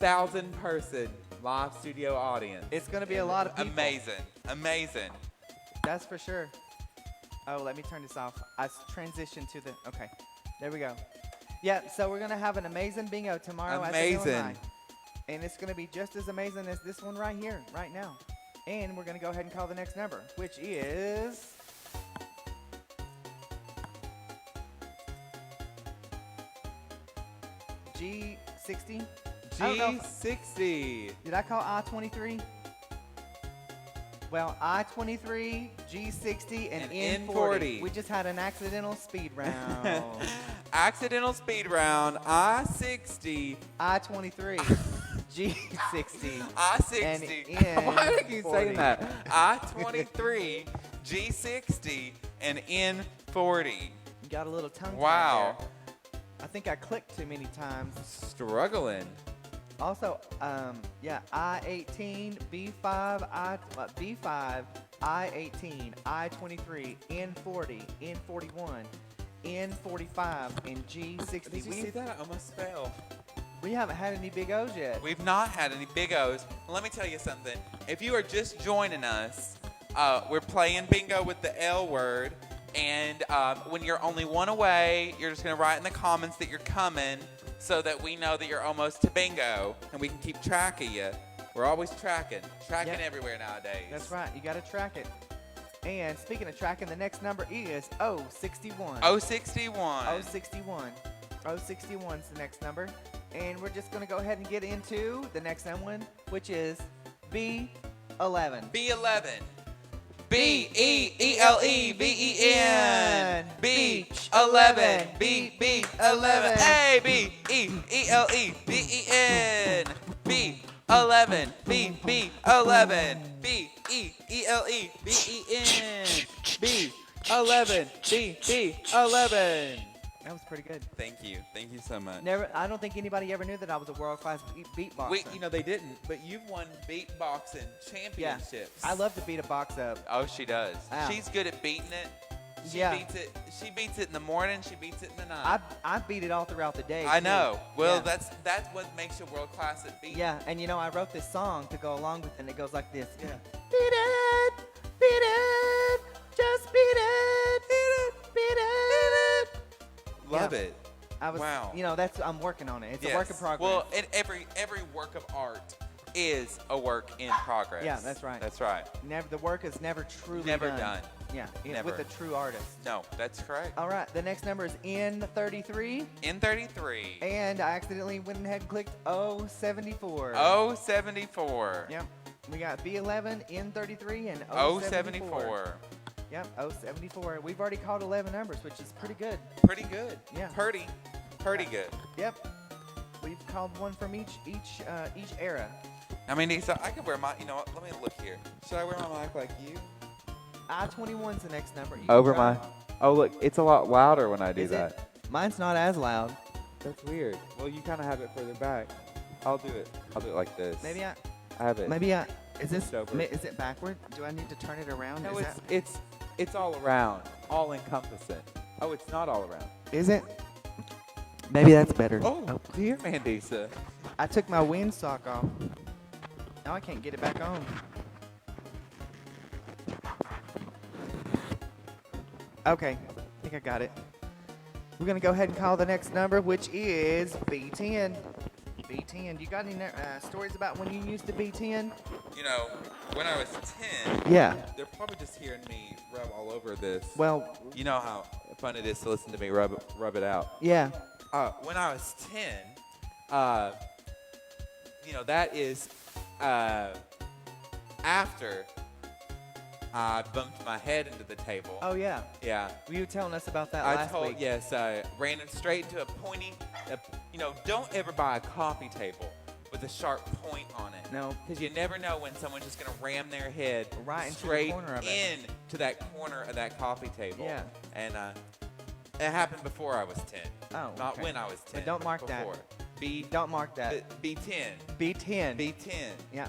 1,000-person live studio audience. It's going to be a lot of people. Amazing. Amazing. That's for sure. Oh, let me turn this off. I transitioned to the... Okay. There we go. Yeah, so we're going to have an amazing bingo tomorrow at the Mill and Amazing. Mine. And it's going to be just as amazing as this one right here, right now. And we're going to go ahead and call the next number, which is... G60. I don't know G60. Did I call I-23? Well, I-23, G60, and N40. We just had an accidental speed round. Accidental speed round. I-60. I-23, G60, I-60. and Why do I keep N40. saying that? I-23, G60, and N40. You got a little tongue tied Wow. there. I think I clicked too many times. Struggling. Also, yeah, I-18, B5, B5, I-18, I-23, N40, N41, N45, and G60. Did you see that? I almost fell. We haven't had any big O's yet. We've not had any big O's. Let me tell you something. If you are just joining us, we're playing bingo with the L word. And when you're only one away, you're just going to write in the comments that you're coming so that we know that you're almost to bingo and we can keep track of you. We're always tracking Yep. everywhere nowadays. That's right. You got to track it. And speaking of tracking, the next number is 061. 061. 061. 061 is the next number. And we're just going to go ahead and get into the next one, which is B11. B11. B-E-E-L-E-V-E-N. B11. B-B-11. A B-E-E-L-E-V-E-N. B11. B-B-11. B-E-E-L-E-V-E-N. B11. B-B-11. That was pretty good. Thank you. Thank you so much. I don't think anybody ever knew that I was a world-class beatboxer. They didn't, but you've won beatboxing championships. I love to beat a box up. Oh, she does. Ow. She's good at beating it. She Yeah. beats it. She beats it in the morning. She beats it in the night. I beat it all throughout the day. I too. know. Well, Yeah. that's what makes you world class at beating. Yeah, and you know, I wrote this song to go along with it, and it goes like this. Yeah. Beat it, just beat it, beat it. Love Yeah. it. I was, Wow. you know, I'm working on it. It's a work in progress. Well, and every work of art is a work in progress. Yeah, that's right. That's right. The work is never truly Never done. done. Yeah, Never. with a true artist. No, that's correct. All right, the next number is N33, N33. and I accidentally went ahead and clicked 074. 074. Yep. We got B11, N33, and 074. Yep, 074. We've already called 11 numbers, which is pretty good. Pretty good. Yeah. Pretty good. Yep. We've called one from each era. I mean, so I could wear my. You know what? Let me look here. Should I wear my mic like you? I-21's the next number. You Over can try. my. Oh, look, it's a lot louder when I do Is that. it? Mine's not as loud. That's weird. Well, you kind of have it further back. I'll do it. I'll do it like this. Maybe I have it. is this, Just over. is it backward? Do I need to turn it around? No, is it's all around, all encompassing. Oh, it's not all around. Is it? Maybe that's better. Oh, dear Mandisa. I took my windsock off. Now I can't get it back on. Okay, I think I got it. We're going to go ahead and call the next number, which is B10. B10. You got any stories about when you used to B10? You know, when I was 10, Yeah. they're probably just hearing me rub all over this. Well, You know how fun it is to listen to me rub it out. yeah. When I was 10, you know, that is after I bumped my head into the table. Oh, yeah. Yeah. You were telling us about that I last told, week. yes, I ran it straight into a pointy, you know, don't ever buy a coffee table with a sharp point on it. No. Because you never know when someone's just going to ram their head Right into the straight corner of it. into that corner of that coffee table. Yeah. And it happened before I was 10. Oh, Not okay. when I was 10. But don't mark that. before. Don't mark that. B10. B10. B10. Yeah.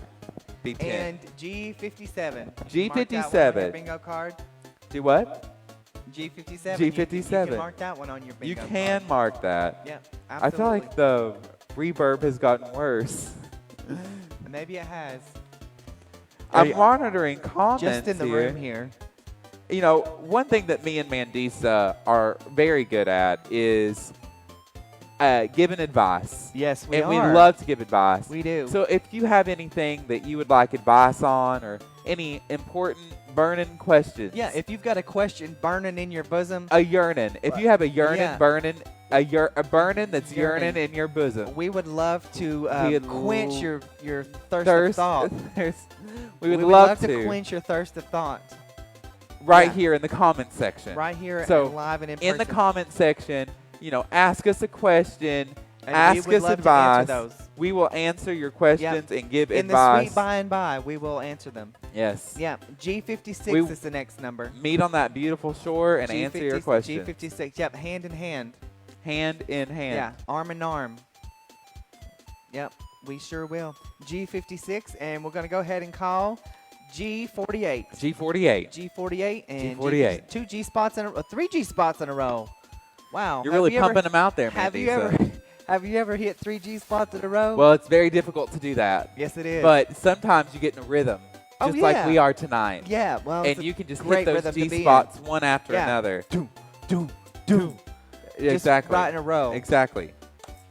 B10. And G57. G57. Mark that one on your bingo card. Do what? G57. G57. You can mark that one on your You bingo can card. mark that. Yeah, I absolutely. feel like the reverb has gotten worse. Maybe it has. I'm monitoring comments Just in the here. room here. You know, one thing that me and Mandisa are very good at is giving advice. Yes, we and are. we love to give advice. We do. So if you have anything that you would like advice on or any important burning questions. Yeah, if you've got a question burning in your bosom, a yearning. If you have a yearning Yeah. burning, a burning that's Yearning. yearning in your bosom. we would love to We'd quench your thirst of thought. we would would love to quench your thirst of thought right yeah. here in the comment section. right here So, and live and in In the person. comment section, you know, ask us a question, And we ask would us love to advice. answer those. We will answer your questions and give In the advice. sweet by and by, we will answer them. Yes. Yeah, G56 We- is the next number. Meet on that beautiful shore and answer your questions. G56, yep, hand in hand. Hand in hand. Yeah, arm in arm. Yep, we sure will. G56, and we're going to go ahead and call G48. G48. G48 and G48. two G spots in a row, 3 G spots in a row. Wow. You're Have really you ever- pumping them out there, Have you Mandisa. ever hit 3 G spots in a row? Well, it's very difficult to do that. yes, it is. But sometimes you get in a rhythm, Oh, just like yeah. we are tonight. yeah, well, it's And a you can just great hit those rhythm to G be in. spots one after Yeah. another. Doom, doom, doom. Just Exactly. right in a row. Exactly.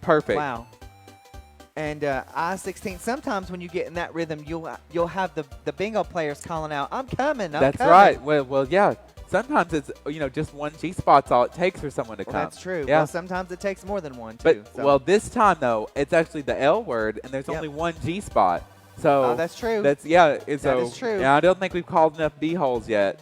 Perfect. Wow. And I-16. Sometimes when you get in that rhythm, you'll have the bingo players calling out, "I'm coming! I'm That's coming." right. Well, yeah. Sometimes it's just one G spot's all it takes for someone to Well, come. that's true. Yeah. Well, sometimes it takes more than one But too. So. well, this time though, it's actually the L word, and there's Yep. only one G spot. So Oh, that's true. That's yeah. It's That is true. Yeah, I don't think we've called enough B holes yet,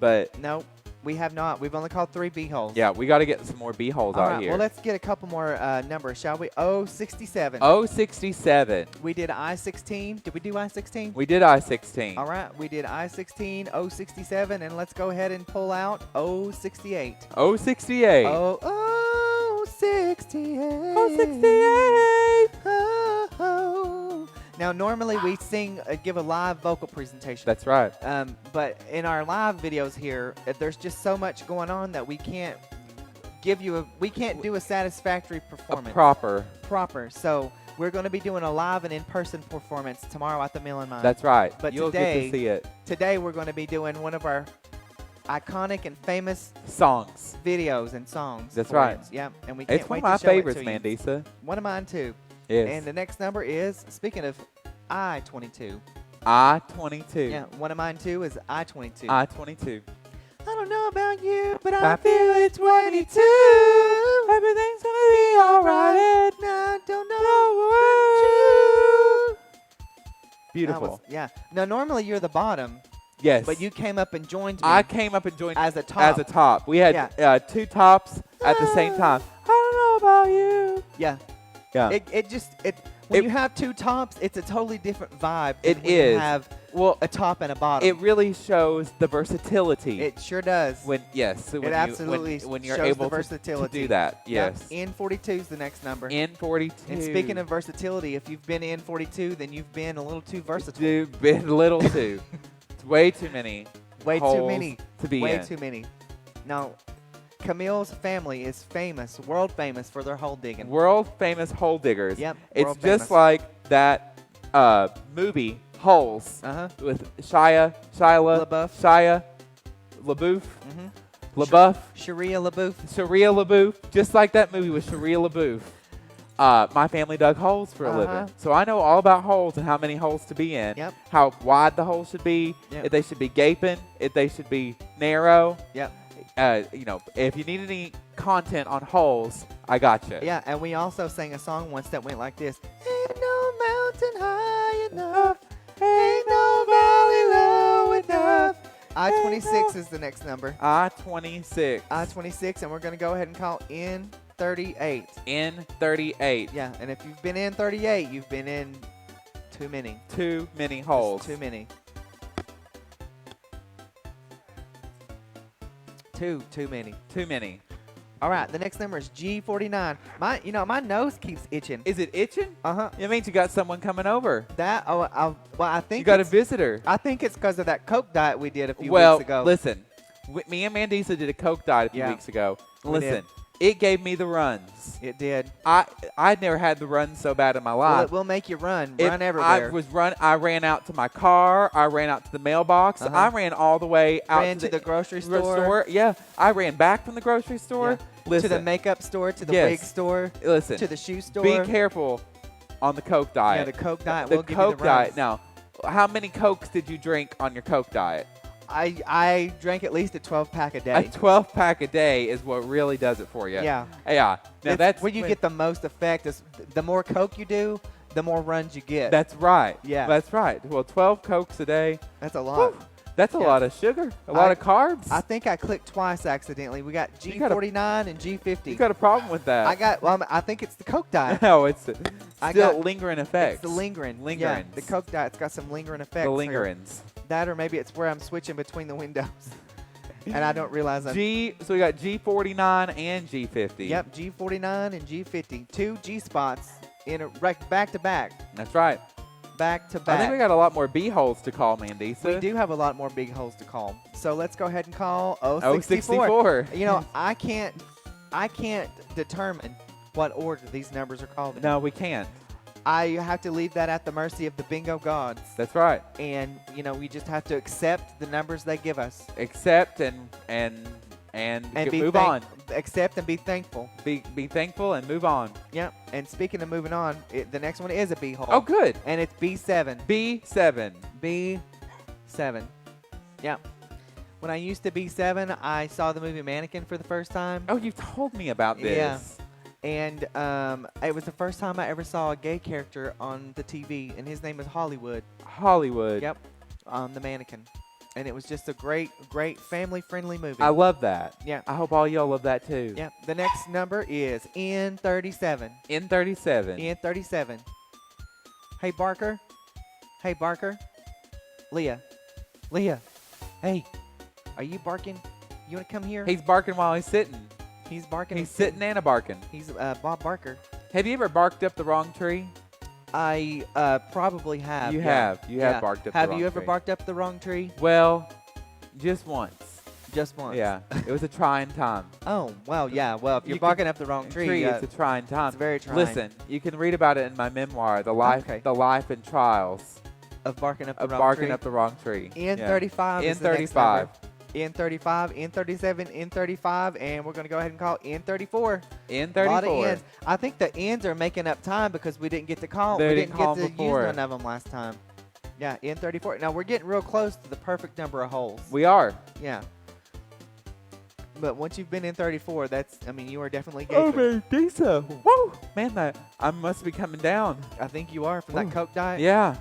but no, we have not. We've only called 3 B holes. yeah, we got to get some more B holes All out right. here. Well, let's get a couple more numbers, shall we? 067. 067. We did I-16. Did we do I-16? We did I-16. All right. We did I-16, 067, and let's go ahead and pull out 068. 068. Oh, 068. 068. Oh, Now, normally we sing, give a live vocal presentation. That's right. But in our live videos here, there's just so much going on that we can't we can't do a satisfactory performance. Proper. So we're going to be doing a live and in-person performance tomorrow at the Mill and Mine. That's right. But You'll today, get to see it. Today we're going to be doing one of our iconic and famous Songs. videos and songs. That's for right. you. Yep. And we can't It's one wait of my to show it favorites, to you. Mandisa. One of mine too. Yes. And the next number is, speaking of I-22. I-22. Yeah, one of mine too is I-22. I-22. I don't know about you, but I I feel it's 22. Everything's gonna be alright. I don't know about you. Beautiful. Yeah. Now, normally you're the bottom, Yes. but you came up and joined me. I came up and joined as a top. As a top. We had two tops at the same time. I don't know about you. Yeah. Yeah. When you have two tops, it's a totally different vibe. It than when is. You have a top and a bottom. It really shows the versatility. It sure does. When Absolutely when you're shows able the versatility. to do that. Yes. Yep. N42 is the next number. N42. And speaking of versatility, if you've been N42, then you've been a little too versatile. You've been a little too. It's way too many. Way holes too many. To be Way in. too many. Now, Camille's family is famous, world famous for their hole digging. World famous hole diggers. Yep. It's world just famous. like that movie Holes with Shia LaBeouf. Sharia LaBeouf. Just like that movie with Sharia LaBeouf. My family dug holes for a living. So I know all about holes and how many holes to be in. Yep. How wide the holes should be. Yep. If they should be gaping. If they should be narrow. Yep. If you need any content on holes, I got you. Yeah, and we also sang a song once that went like this. Ain't no mountain high enough. Ain't no valley low enough. I-26 is the next number. I-26. I-26, and we're going to go ahead and call N38. N38. Yeah, and if you've been in 38, you've been in too many. Too many holes. Too many. Too many. Too many. All right, the next number is G49. My nose keeps itching. Is it itching? Uh-huh. It means you got someone coming over. I think you got a visitor. I think it's because of that Coke diet we did a few weeks ago. Listen, me and Mandisa did a Coke diet a few weeks ago. Listen, it gave me the runs. It did. I'd never had the runs so bad in my life. Well, it will make you run everywhere. I ran out to my car. I ran out to the mailbox. I ran all the way out to the grocery store. Yeah, I ran back from the grocery store. Yeah. Listen, to the makeup store, to the wig store. Listen, to the shoe store. Be careful on the Coke diet. Yeah, the Coke diet will give Coke you the diet. runs. Now, how many Cokes did you drink on your Coke diet? I drank at least a 12-pack a day. A 12-pack a day is what really does it for you. Yeah. Yeah. Now that's where you get the most effect. Is the more Coke you do, the more runs you get. That's right. Yeah. That's right. Well, 12 Cokes a day. That's a lot. Whew, that's a lot of sugar. A lot of carbs. I think I clicked twice accidentally. We got G49 and G50. You got a problem with that. I think it's the Coke diet. No, it's still lingering effects. It's the lingering. Lingerings. Yeah, the Coke diet's got some lingering effects. The lingerings. That or maybe it's where I'm switching between the windows. And I don't realize that. So we got G49 and G50. Yep, G49 and G50. 2 G spots in back to back. That's right. Back to back. I think we got a lot more B holes to call, Mandisa. We do have a lot more big holes to call. So let's go ahead and call 064. You know, I can't determine what order these numbers are called in. No, we can't. I have to leave that at the mercy of the bingo gods. That's right. And we just have to accept the numbers they give us. Accept and move on. Accept and be thankful. Be thankful and move on. Yep. And speaking of moving on, the next one is a B hole. Oh, good. And it's B7. B7. B7. Yep. When I used to B7, I saw the movie Mannequin for the first time. Oh, you told me about this. Yeah. And it was the first time I ever saw a gay character on the TV, and his name was Hollywood. Hollywood. Yep. The Mannequin. And it was just a great family-friendly movie. I love that. Yeah. I hope all y'all love that too. Yep. The next number is N37. N37. N37. Hey, Barker. Hey, Barker. Leah. Hey. Are you barking? You want to come here? He's barking while he's sitting. He's barking. He's sitting and a barking. He's Bob Barker. Have you ever barked up the wrong tree? I probably have. You yeah. have. You have barked up the Have wrong you ever tree. barked up the wrong tree? Well, just once. Just once. Yeah. It was a trying time. Oh, well, yeah. Well, if you're You barking up the wrong tree, It's a trying time. it's very trying. Listen, you can read about it in my memoir, The Life and Trials of barking up the of wrong barking tree. up the wrong tree. N35 is the next N35. number. N35, N37, N35, and we're going to go ahead and call N34. N34. A lot of N's. I think the N's are making up time because we didn't get to call. They we didn't didn't call get to before. use none of them last time. Yeah, N34. Now we're getting real close to the perfect number of holes. We are. Yeah. But once you've been in 34, you are definitely Oh, gaping. Mandisa. Woo! Man, I must be coming down. I think you are from Ooh. that Coke diet. Yeah.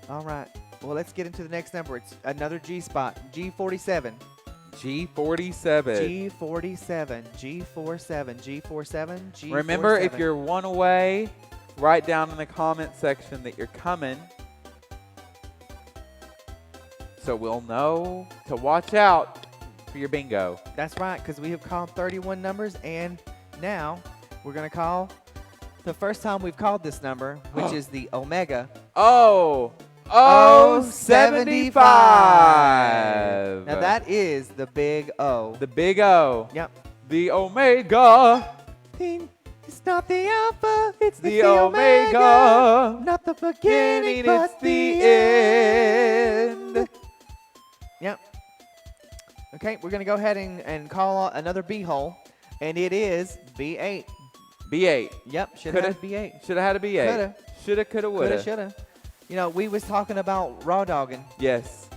All right. Well, let's get into the next number. It's another G spot. G47. G47. G47. G47. G47. G47. Remember, if you're one away, write down in the comment section that you're coming, so we'll know to watch out for your bingo. That's right, because we have called 31 numbers, and now we're going to call the first time we've called this number, which is the Omega. Oh, 75. Now that is the big O. The big O. Yep. The Omega. It's not the Alpha, it's The Omega. Not the Beginning, beginning, it's but the end. end. Yep. Okay, we're going to go ahead and call another B hole, and it is B8. B8. Yep, should Coulda. have B8. Should have had a B8. Coulda. Shoulda, coulda, woulda. Coulda, shoulda. You know, we was talking about raw dogging, Yes.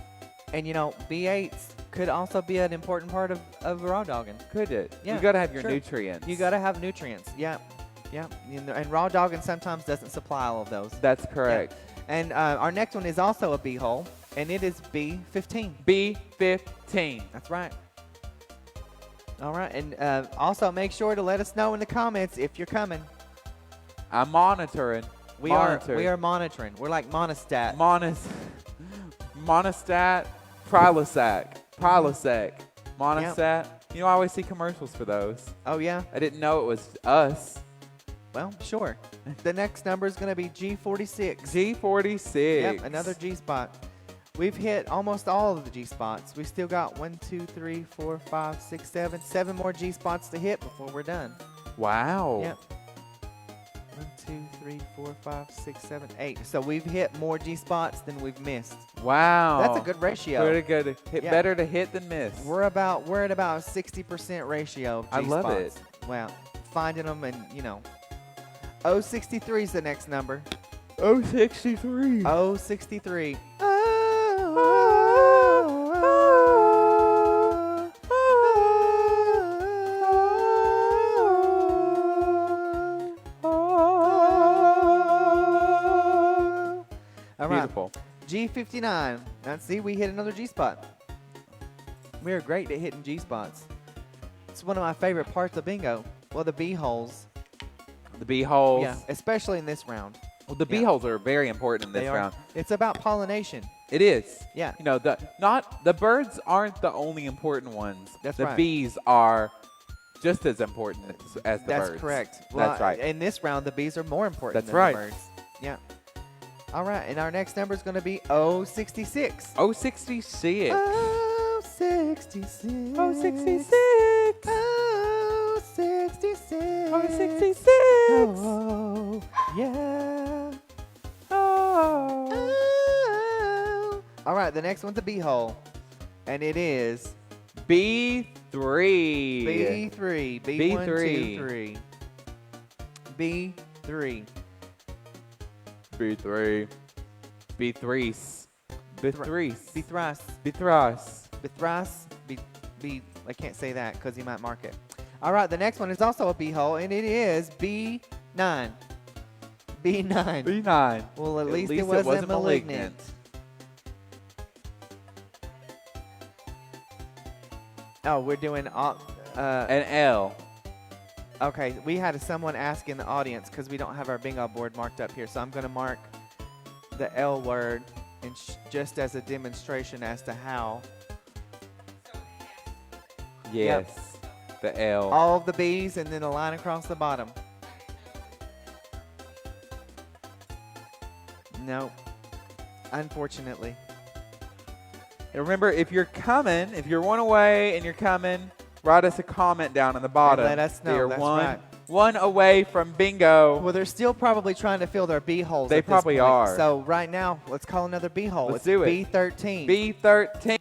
and you know, B8s could also be an important part of raw dogging. Could it? Yeah, You got to have your sure. nutrients. You got to have nutrients. Yeah. Yeah. And raw dogging sometimes doesn't supply all of those. That's correct. And our next one is also a B hole, and it is B15. B15. That's right. All right, and also make sure to let us know in the comments if you're coming. I'm monitoring. We are monitoring. We're like Monostat. Monostat, Prilosec, Monostat. You know, I always see commercials for those. Oh yeah. I didn't know it was us. Well, sure. The next number is going to be G46. G46. Yep, another G spot. We've hit almost all of the G spots. We still got 1, 2, 3, 4, 5, 6, 7 more G spots to hit before we're done. Wow. Yep. 1, 2, 3, 4, 5, 6, 7, 8. So we've hit more G spots than we've missed. Wow. That's a good ratio. Pretty good. Yeah. Better to hit than miss. We're at about a 60% ratio of G I love spots. it. Well, finding them and O63 is the next number. 063. O63. All right. Beautiful. G59. Now, see, we hit another G spot. We are great at hitting G spots. It's one of my favorite parts of bingo. Well, the B holes. The B holes. Yeah, especially in this round. Well, the B holes are very important in this They are. round. It's about pollination. It is. Yeah. You know, the birds aren't the only important ones. That's the right. bees are just as important as the That's birds. correct. That's right. In this round, the bees are more important That's than right. the birds. Yeah. All right, and our next number is going to be O66. 066. O66. O66. O66. O66. Oh, yeah. Oh. All right, the next one's a B hole, and it is B3. B3. B1, B3. 2, 3. B3. B3. B3. B3. B-thrice. B3. B-thrice. B. I can't say that because you might mark it. All right, the next one is also a B hole, and it is B9. B9. B9. Well, at least it wasn't malignant. Oh, we're doing An L. okay, we had someone ask in the audience because we don't have our bingo board marked up here, so I'm going to mark the L word and just as a demonstration as to how. Yes. The L. All of the B's and then a line across the bottom. No. Unfortunately. And remember, if you're one away and you're coming, write us a comment down on the bottom. let us know. You're That's one, right. one away from bingo. Well, they're still probably trying to fill their B holes. They at this probably point. are. So right now, let's call another B hole. Let's It's do it. B13. B13.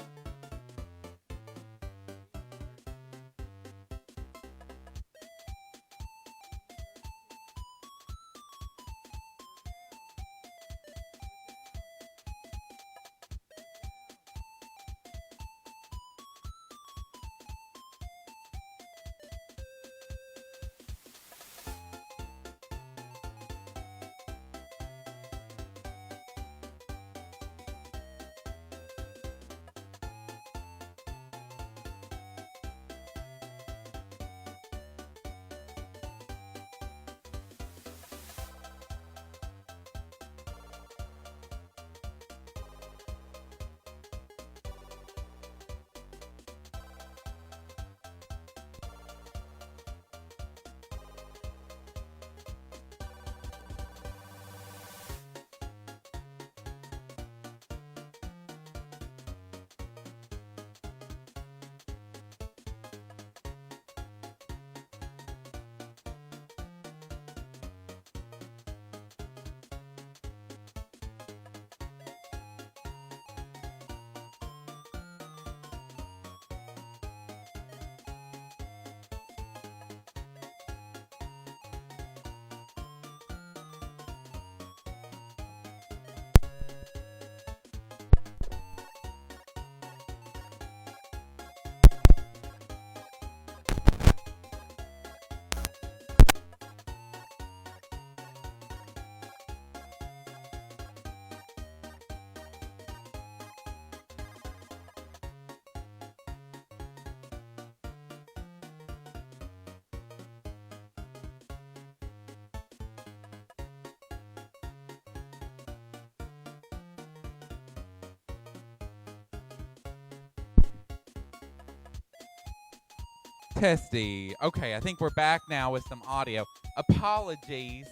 Testy. Okay, I think we're back now with some audio. Apologies.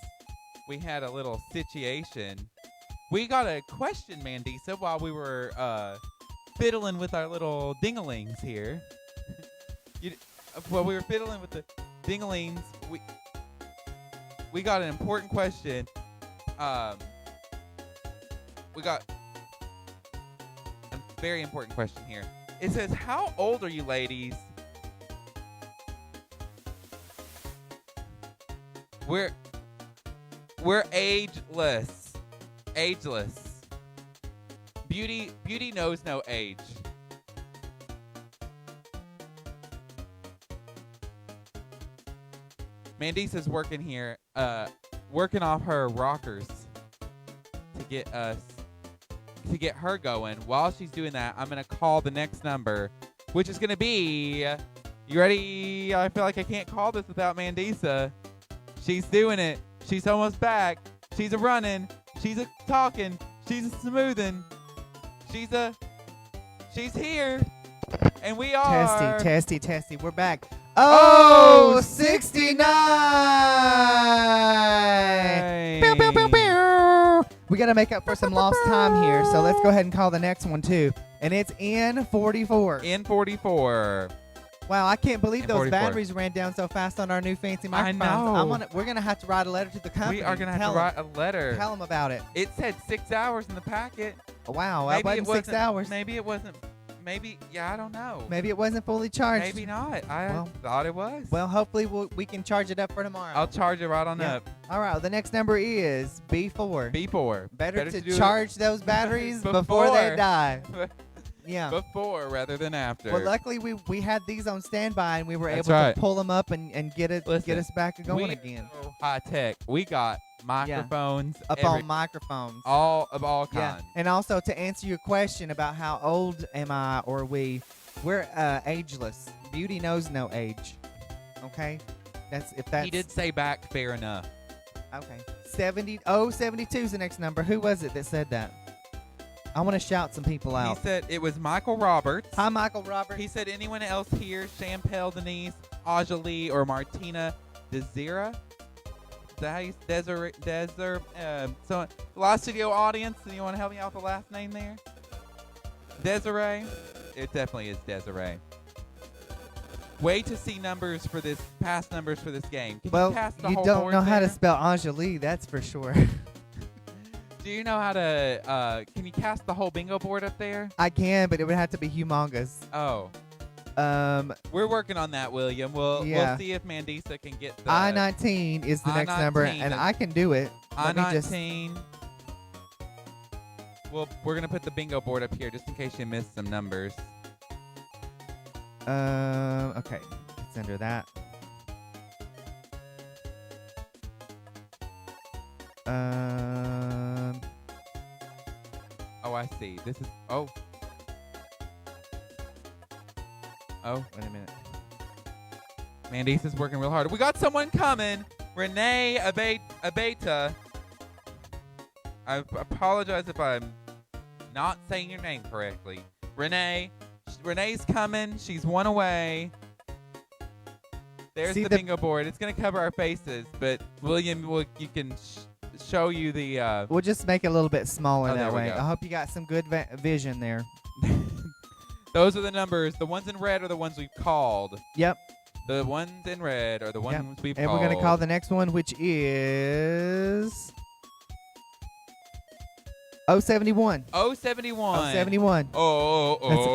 We had a little situation. We got a question, Mandisa, while we were fiddling with our little dinglings here. While we were fiddling with the dinglings, we got an important question. We got a very important question here. It says, how old are you ladies? We're ageless. Ageless. Beauty knows no age. Mandisa's working here, working off her rockers to get her going. While she's doing that, I'm gonna call the next number, which is gonna be. You ready? I feel like I can't call this without Mandisa. She's doing it. She's almost back. She's a running. She's a talking. She's a smoothing. She's here. And we are. Testy. We're back. Oh, 69. Pew, pew, pew, pew. We got to make up for some lost time here. So let's go ahead and call the next one too. And it's N44. N44. Wow, I can't believe those 44. batteries ran down so fast on our new fancy microphones. I know. We're going to have to write a letter to the company. We are going to have to write a letter. Tell them about it. It said 6 hours in the packet. Wow, that wasn't 6 hours. Maybe it wasn't. Maybe, yeah, I don't know. Maybe it wasn't fully charged. Maybe not. I thought it was. Well, hopefully we can charge it up for tomorrow. I'll charge it right on up. All right, the next number is B4. B4. Better to charge those batteries before they die. Yeah. Before rather than after. Well, luckily we had these on standby and we were able right. to pull them up and get us back going again. So high tech. We got microphones on microphones. All kinds. Yeah. And also to answer your question about how old am I or we're ageless. Beauty knows no age. Okay? That's He did say back, fair enough. Okay. 72 is the next number. Who was it that said that? I want to shout some people out. He said it was Michael Roberts. Hi, Michael Roberts. He said anyone else here, Champel Denise, Aja Lee, or Martina Desira? that how you Desiree? So, live studio audience, you want to help me out with the last name there? Desiree? It definitely is Desiree. Wait to see past numbers for this game. Can Well, you pass the you whole don't board know how to there? spell Anjali, that's for sure. Do you know how to, can you cast the whole bingo board up there? I can, but it would have to be humongous. Oh. Um, We're working on that, William. We'll Yeah. see if Mandisa can get the I-19 is the next number, I-19 and is- I can do it. Let me just- I-19. Well, we're gonna put the bingo board up here just in case you missed some numbers. Okay. It's under that. Oh, I see. This is oh. Wait a minute. Mandisa's working real hard. We got someone coming. Renee Abeta. I apologize if I'm not saying your name correctly. Renee's coming. She's one away. There's See the the- bingo board. It's going to cover our faces, but William, you can show you the... We'll just make it a little bit smaller Oh, there that we way. go. I hope you got some good vision there. Those are the numbers. The ones in red are the ones we've called. Yep. The ones in red are the ones we've And called. we're going to call the next one, which is 071. 071. 071. Oh, That's-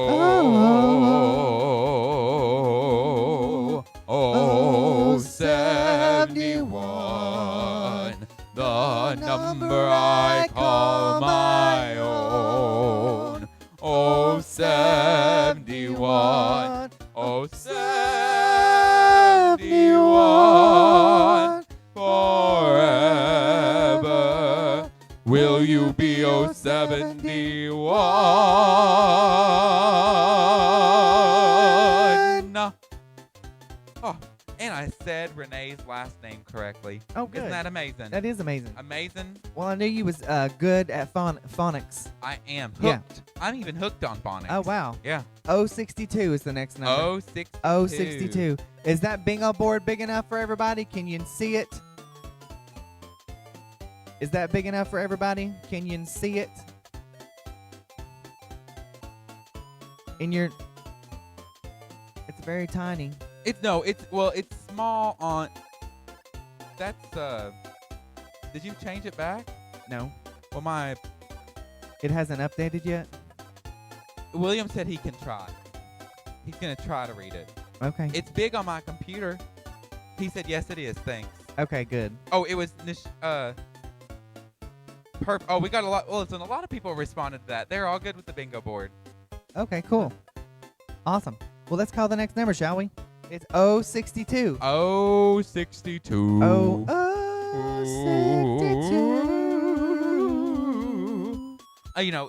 oh, 71. The number I call my own. Oh, 71. Oh, 71. Forever will you be 071. Oh, and I said Renee's last name correctly. Oh, good. Isn't that amazing? That is amazing. Amazing. Well, I knew you was good at phonics. I am hooked. Yeah. I'm even hooked on phonics. Oh, wow. Yeah. 062 is the next number. 062. 062. Is that bingo board big enough for everybody? Can you see it? Is that big enough for everybody? Can you see it? It's very tiny. It's small on. That's Did you change it back? No. Well, It hasn't updated yet? William said he can try. He's gonna try to read it. Okay. It's big on my computer. He said yes, it is. Thanks. Okay, good. Oh, it was perfect. Oh, we got a lot. Well, listen, a lot of people responded to that. They're all good with the bingo board. Okay, cool. Awesome. Well, let's call the next number, shall we? It's 062. 062. 062.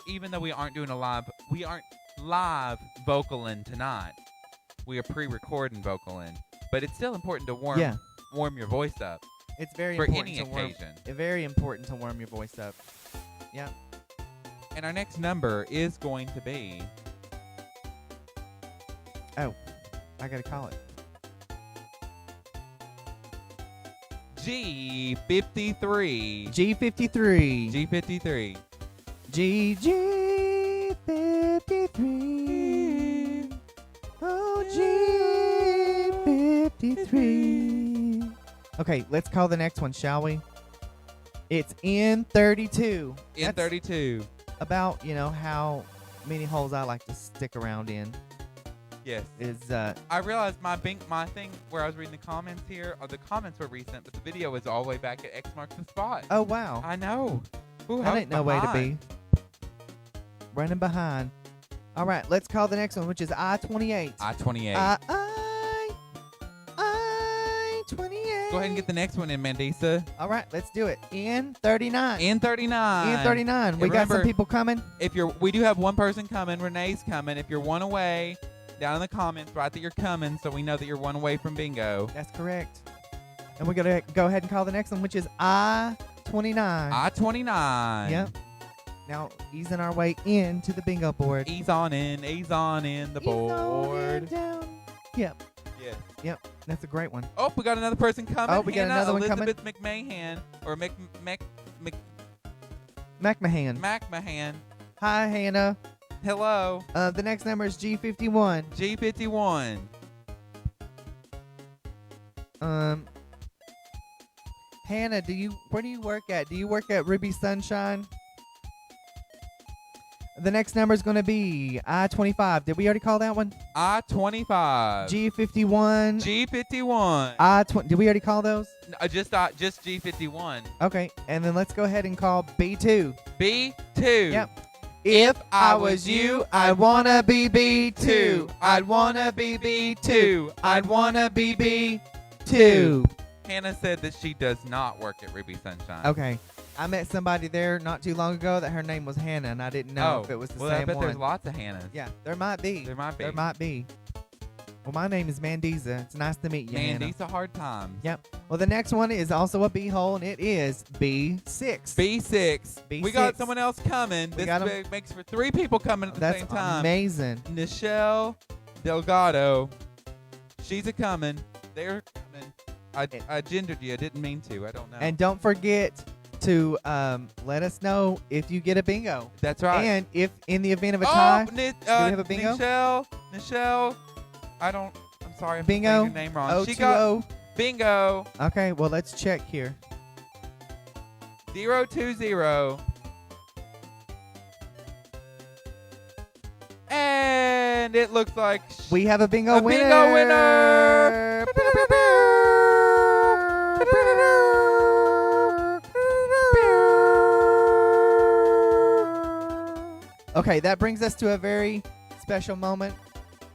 Even though we aren't live vocaling tonight. We are pre-recording vocaling, but it's still important to warm your voice up It's very for important any to warm. occasion. Very important to warm your voice up. Yeah. And our next number is going to be. Oh, I gotta call it. G53. G53. G53. G53. Oh, G53. Okay, let's call the next one, shall we? It's N32. N32. About, how many holes I like to stick around in. Yes. I realized my thing where I was reading the comments here, the comments were recent, but the video was all the way back at X marks the spot. Oh, wow. I know. Ooh, That ain't no way to be. Running behind. All right, let's call the next one, which is I-28. I-28. I-28. Go ahead and get the next one in, Mandisa. All right, let's do it. N39. N39. N39. We got some people coming. We do have one person coming. Renee's coming. If you're one away, down in the comments, write that you're coming so we know that you're one away from bingo. That's correct. And we're going to go ahead and call the next one, which is I-29. I-29. Yep. Now, easing our way into the bingo board. Ease on in the board. Down. Yep. Yes. Yep, that's a great one. Oh, we got another person coming. Oh, we got Hannah another one coming. Elizabeth McMahon or McMahon. McMahon. Hi, Hannah. Hello. The next number is G51. G51. Hannah, where do you work at? Do you work at Ruby Sunshine? The next number is going to be I-25. Did we already call that one? I-25. G51. G51. Did we already call those? No, just G51. Okay, and then let's go ahead and call B2. B2. Yep. If I was you, I'd wanna be B2. I'd wanna be B2. I'd wanna be B2. Hannah said that she does not work at Ruby Sunshine. Okay. I met somebody there not too long ago that her name was Hannah, and I didn't know if it was the same one. I bet there's lots of Hannahs. Yeah, there might be. There might be. There might be. Well, my name is Mandisa. It's nice to meet you, Hannah. Mandisa Hard Times. Yep. Well, the next one is also a B-hole, and it is B6. B6. We got someone else coming. This makes for 3 people coming at the same time. That's amazing. Nichelle Delgado. She's a coming. They're coming. I gendered you. I didn't mean to. I don't know. And don't forget to let us know if you get a bingo. That's right. And if in the event of a tie, do we have a bingo? Nichelle. I'm sorry. I'm bingo. saying your name wrong. She got bingo. Okay, well, let's check here. 020. And it looks like we have a bingo winner. Bingo winner. Okay, that brings us to a very special moment.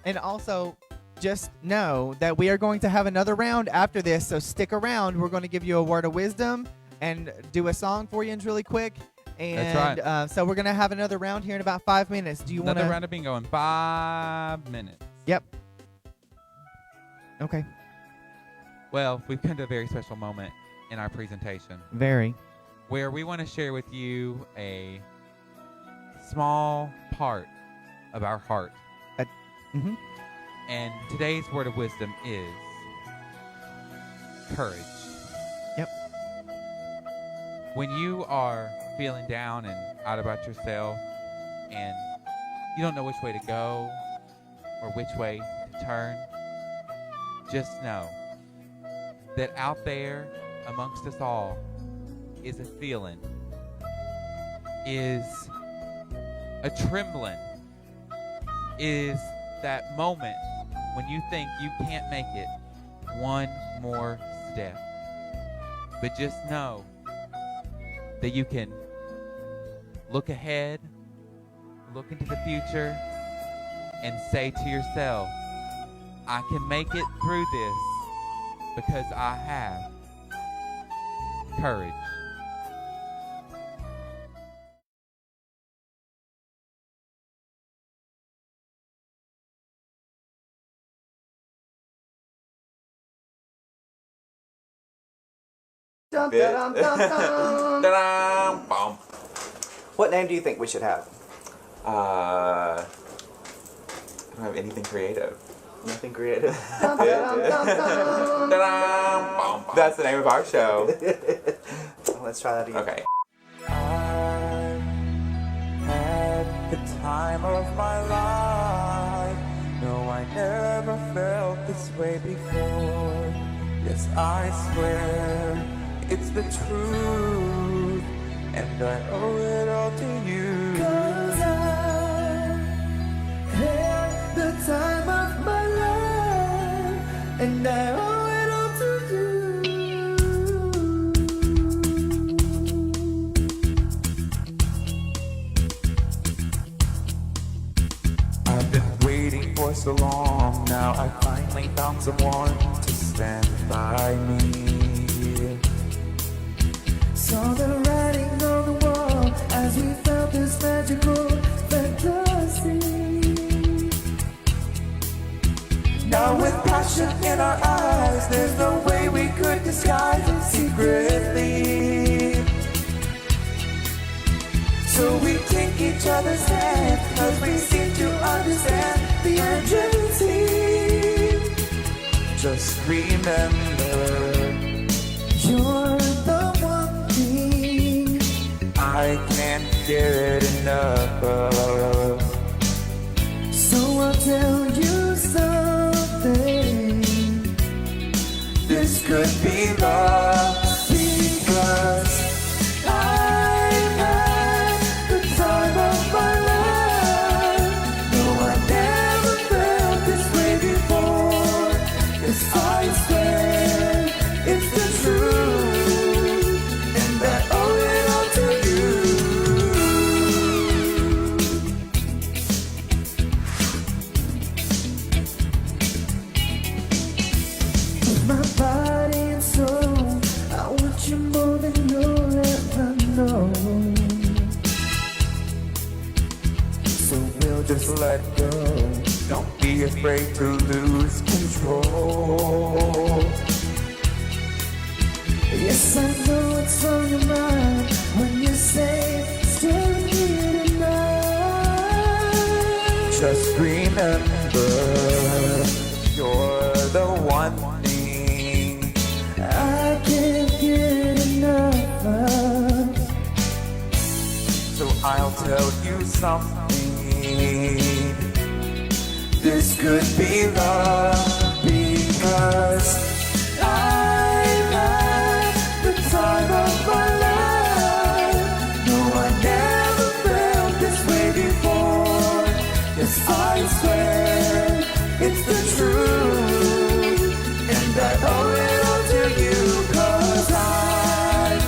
And also, just know that we are going to have another round after this, so stick around. We're going to give you a word of wisdom and do a song for you really quick. And that's right. So we're going to have another round here in about 5 minutes. Do you want to? Another round of bingo in 5 minutes. Yep. Okay. Well, we've come to a very special moment in our presentation. Very. Where we want to share with you a small part of our heart. Mm-hmm. And today's word of wisdom is courage. Yep. When you are feeling down and out about yourself and you don't know which way to go or which way to turn, just know that out there amongst us all is a feeling, is a trembling, is that moment when you think you can't make it one more step. But just know that you can look ahead, look into the future, and say to yourself, I can make it through this because I have courage. Dun, dun, dun, dun, dun. What name do you think we should have? I don't have anything creative. Nothing creative. That's the name of our show. Let's try that again. Okay. I had the time of my life. No, I never felt this way before. Yes, I swear it's the truth, and I owe it all to you. 'Cause I had the time of my life, and I owe it all to you. I've been waiting for so long, now I finally found someone to stand by me. Saw the writing on the wall as we felt this magical fantasy. Now with passion in our eyes, there's no way we could disguise it secretly. So we take each other's hand, cause we seem to understand the urgency. Just remember, You're the one thing I can't get enough of. So I'll tell you something. This could be love, because I've had the time of my life. No, I never felt this way before. Yes, I swear it's the truth, and I owe it all to you. With my body and soul, I want you more than you'll ever know. so we'll just let go. Don't be afraid to lose control. Yes, I know it's on your mind when you say still here tonight. Just remember, you're the one thing I can't get enough of. so I'll tell you something. This could be love, because I've had the time of my life. No, I never felt this way before. Yes, I swear it's the truth, and I owe it all to you, 'cause I've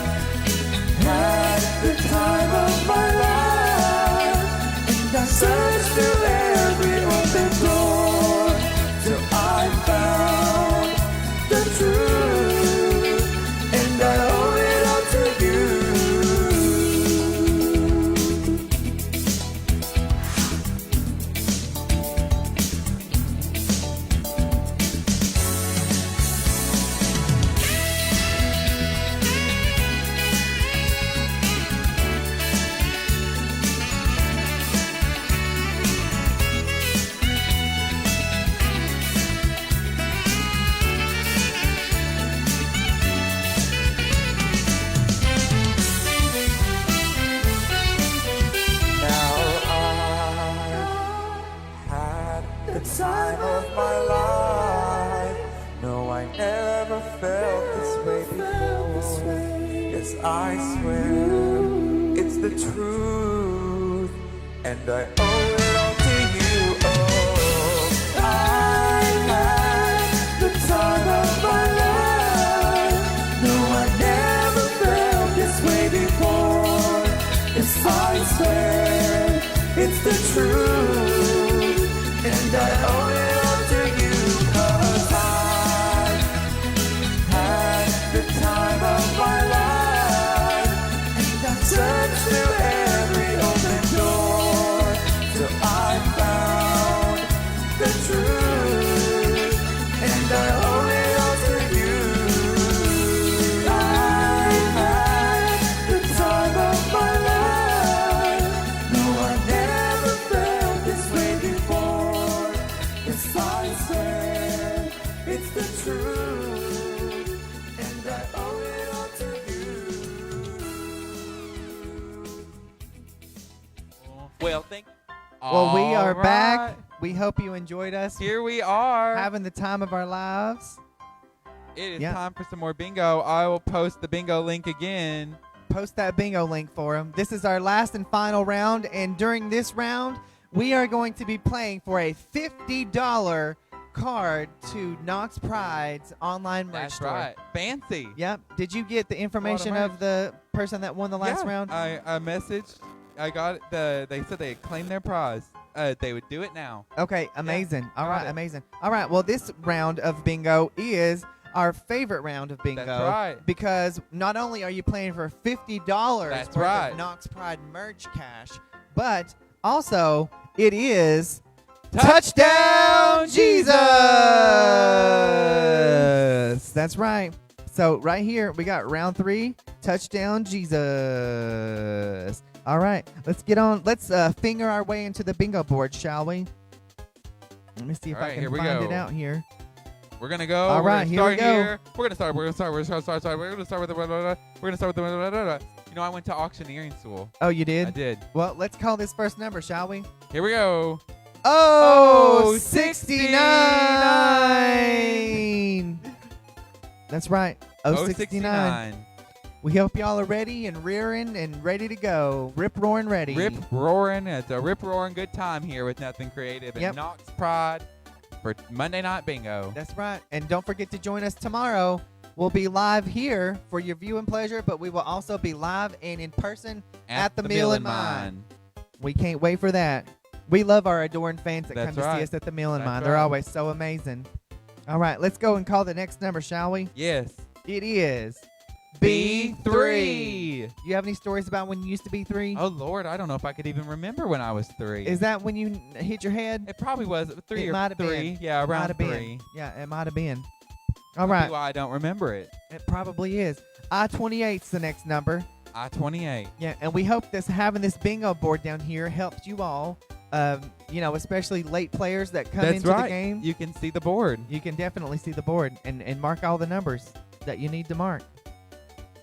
had the time of my life, and I searched through every open door till I found the truth, and I owe it all to you. now I had the time of my life. No, I never felt this way before. Yes, I swear it's the truth, and I owe it all to you. Oh, I had the time of my life. No, I never felt this way before. Yes, I swear it's the truth, and I owe it all to you, 'cause I had the time of my life, and I searched through every open door till I found the truth, and I owe it all to you. I had the time of my life. No, I never felt this way before. Yes, I swear it's the truth, and I owe it all to you. Well, thank. Well, we are All back. right. We hope you enjoyed us Here we are. having the time of our lives. It is Yeah. time for some more bingo. I will post the bingo link again. Post that bingo link for them. This is our last and final round, and during this round, we are going to be playing for a $50 card to Knox Pride's online merch That's store. right. Fancy. Yep. Did you get the information merch. of the person that won the last Yeah, round? I messaged. I got it. They said they had claimed their prize. They would do it now. Okay, amazing. All got right, it. amazing. All right, well, this round of bingo is our favorite round of bingo. That's right. Because not only are you playing for $50 That's worth right. of Knox Pride merch cash, but also it is Touchdown Jesus! That's right. So right here, we got round 3, Touchdown Jesus. All right, let's get on. Let's finger our way into the bingo board, shall we? Let me see if All I right, can here we find go. it out here. We're gonna go. All We're right, gonna here we start go. here. We're gonna start. We're gonna start. We're gonna start. We're gonna start with the. We're gonna start with the. You know, I went to auctioneering school. Oh, you did? I did. Well, let's call this first number, shall we? Here we go. Oh, 69. That's right. Oh, 69. 69. We hope y'all are ready and rearing and ready to go. Rip roaring ready. Rip roaring. It's a rip roaring good time here with Nothing Creative and Yep. Knox Pride for Monday Night Bingo. That's right. And don't forget to join us tomorrow. We'll be live here for your viewing pleasure, but we will also be live and in person at the Meal and Mine. We can't wait for that. We love our adoring fans that That's come to right. see us at the Meal and That's Mine. They're right. always so amazing. All right, let's go and call the next number, shall we? Yes. It is B3. You have any stories about when you used to be 3? Oh, Lord, I don't know if I could even remember when I was 3. Is that when you hit your head? It probably was 3 It or might have 3. been. Yeah, It might around have 3. been. Yeah, it might have been. All Might be right. why I don't remember it. It probably is. I-28's the next number. I-28. Yeah, and we hope this having this bingo board down here helps you all. You know, especially late players that come That's into right. the game. You can see the board. You can definitely see the board and mark all the numbers that you need to mark.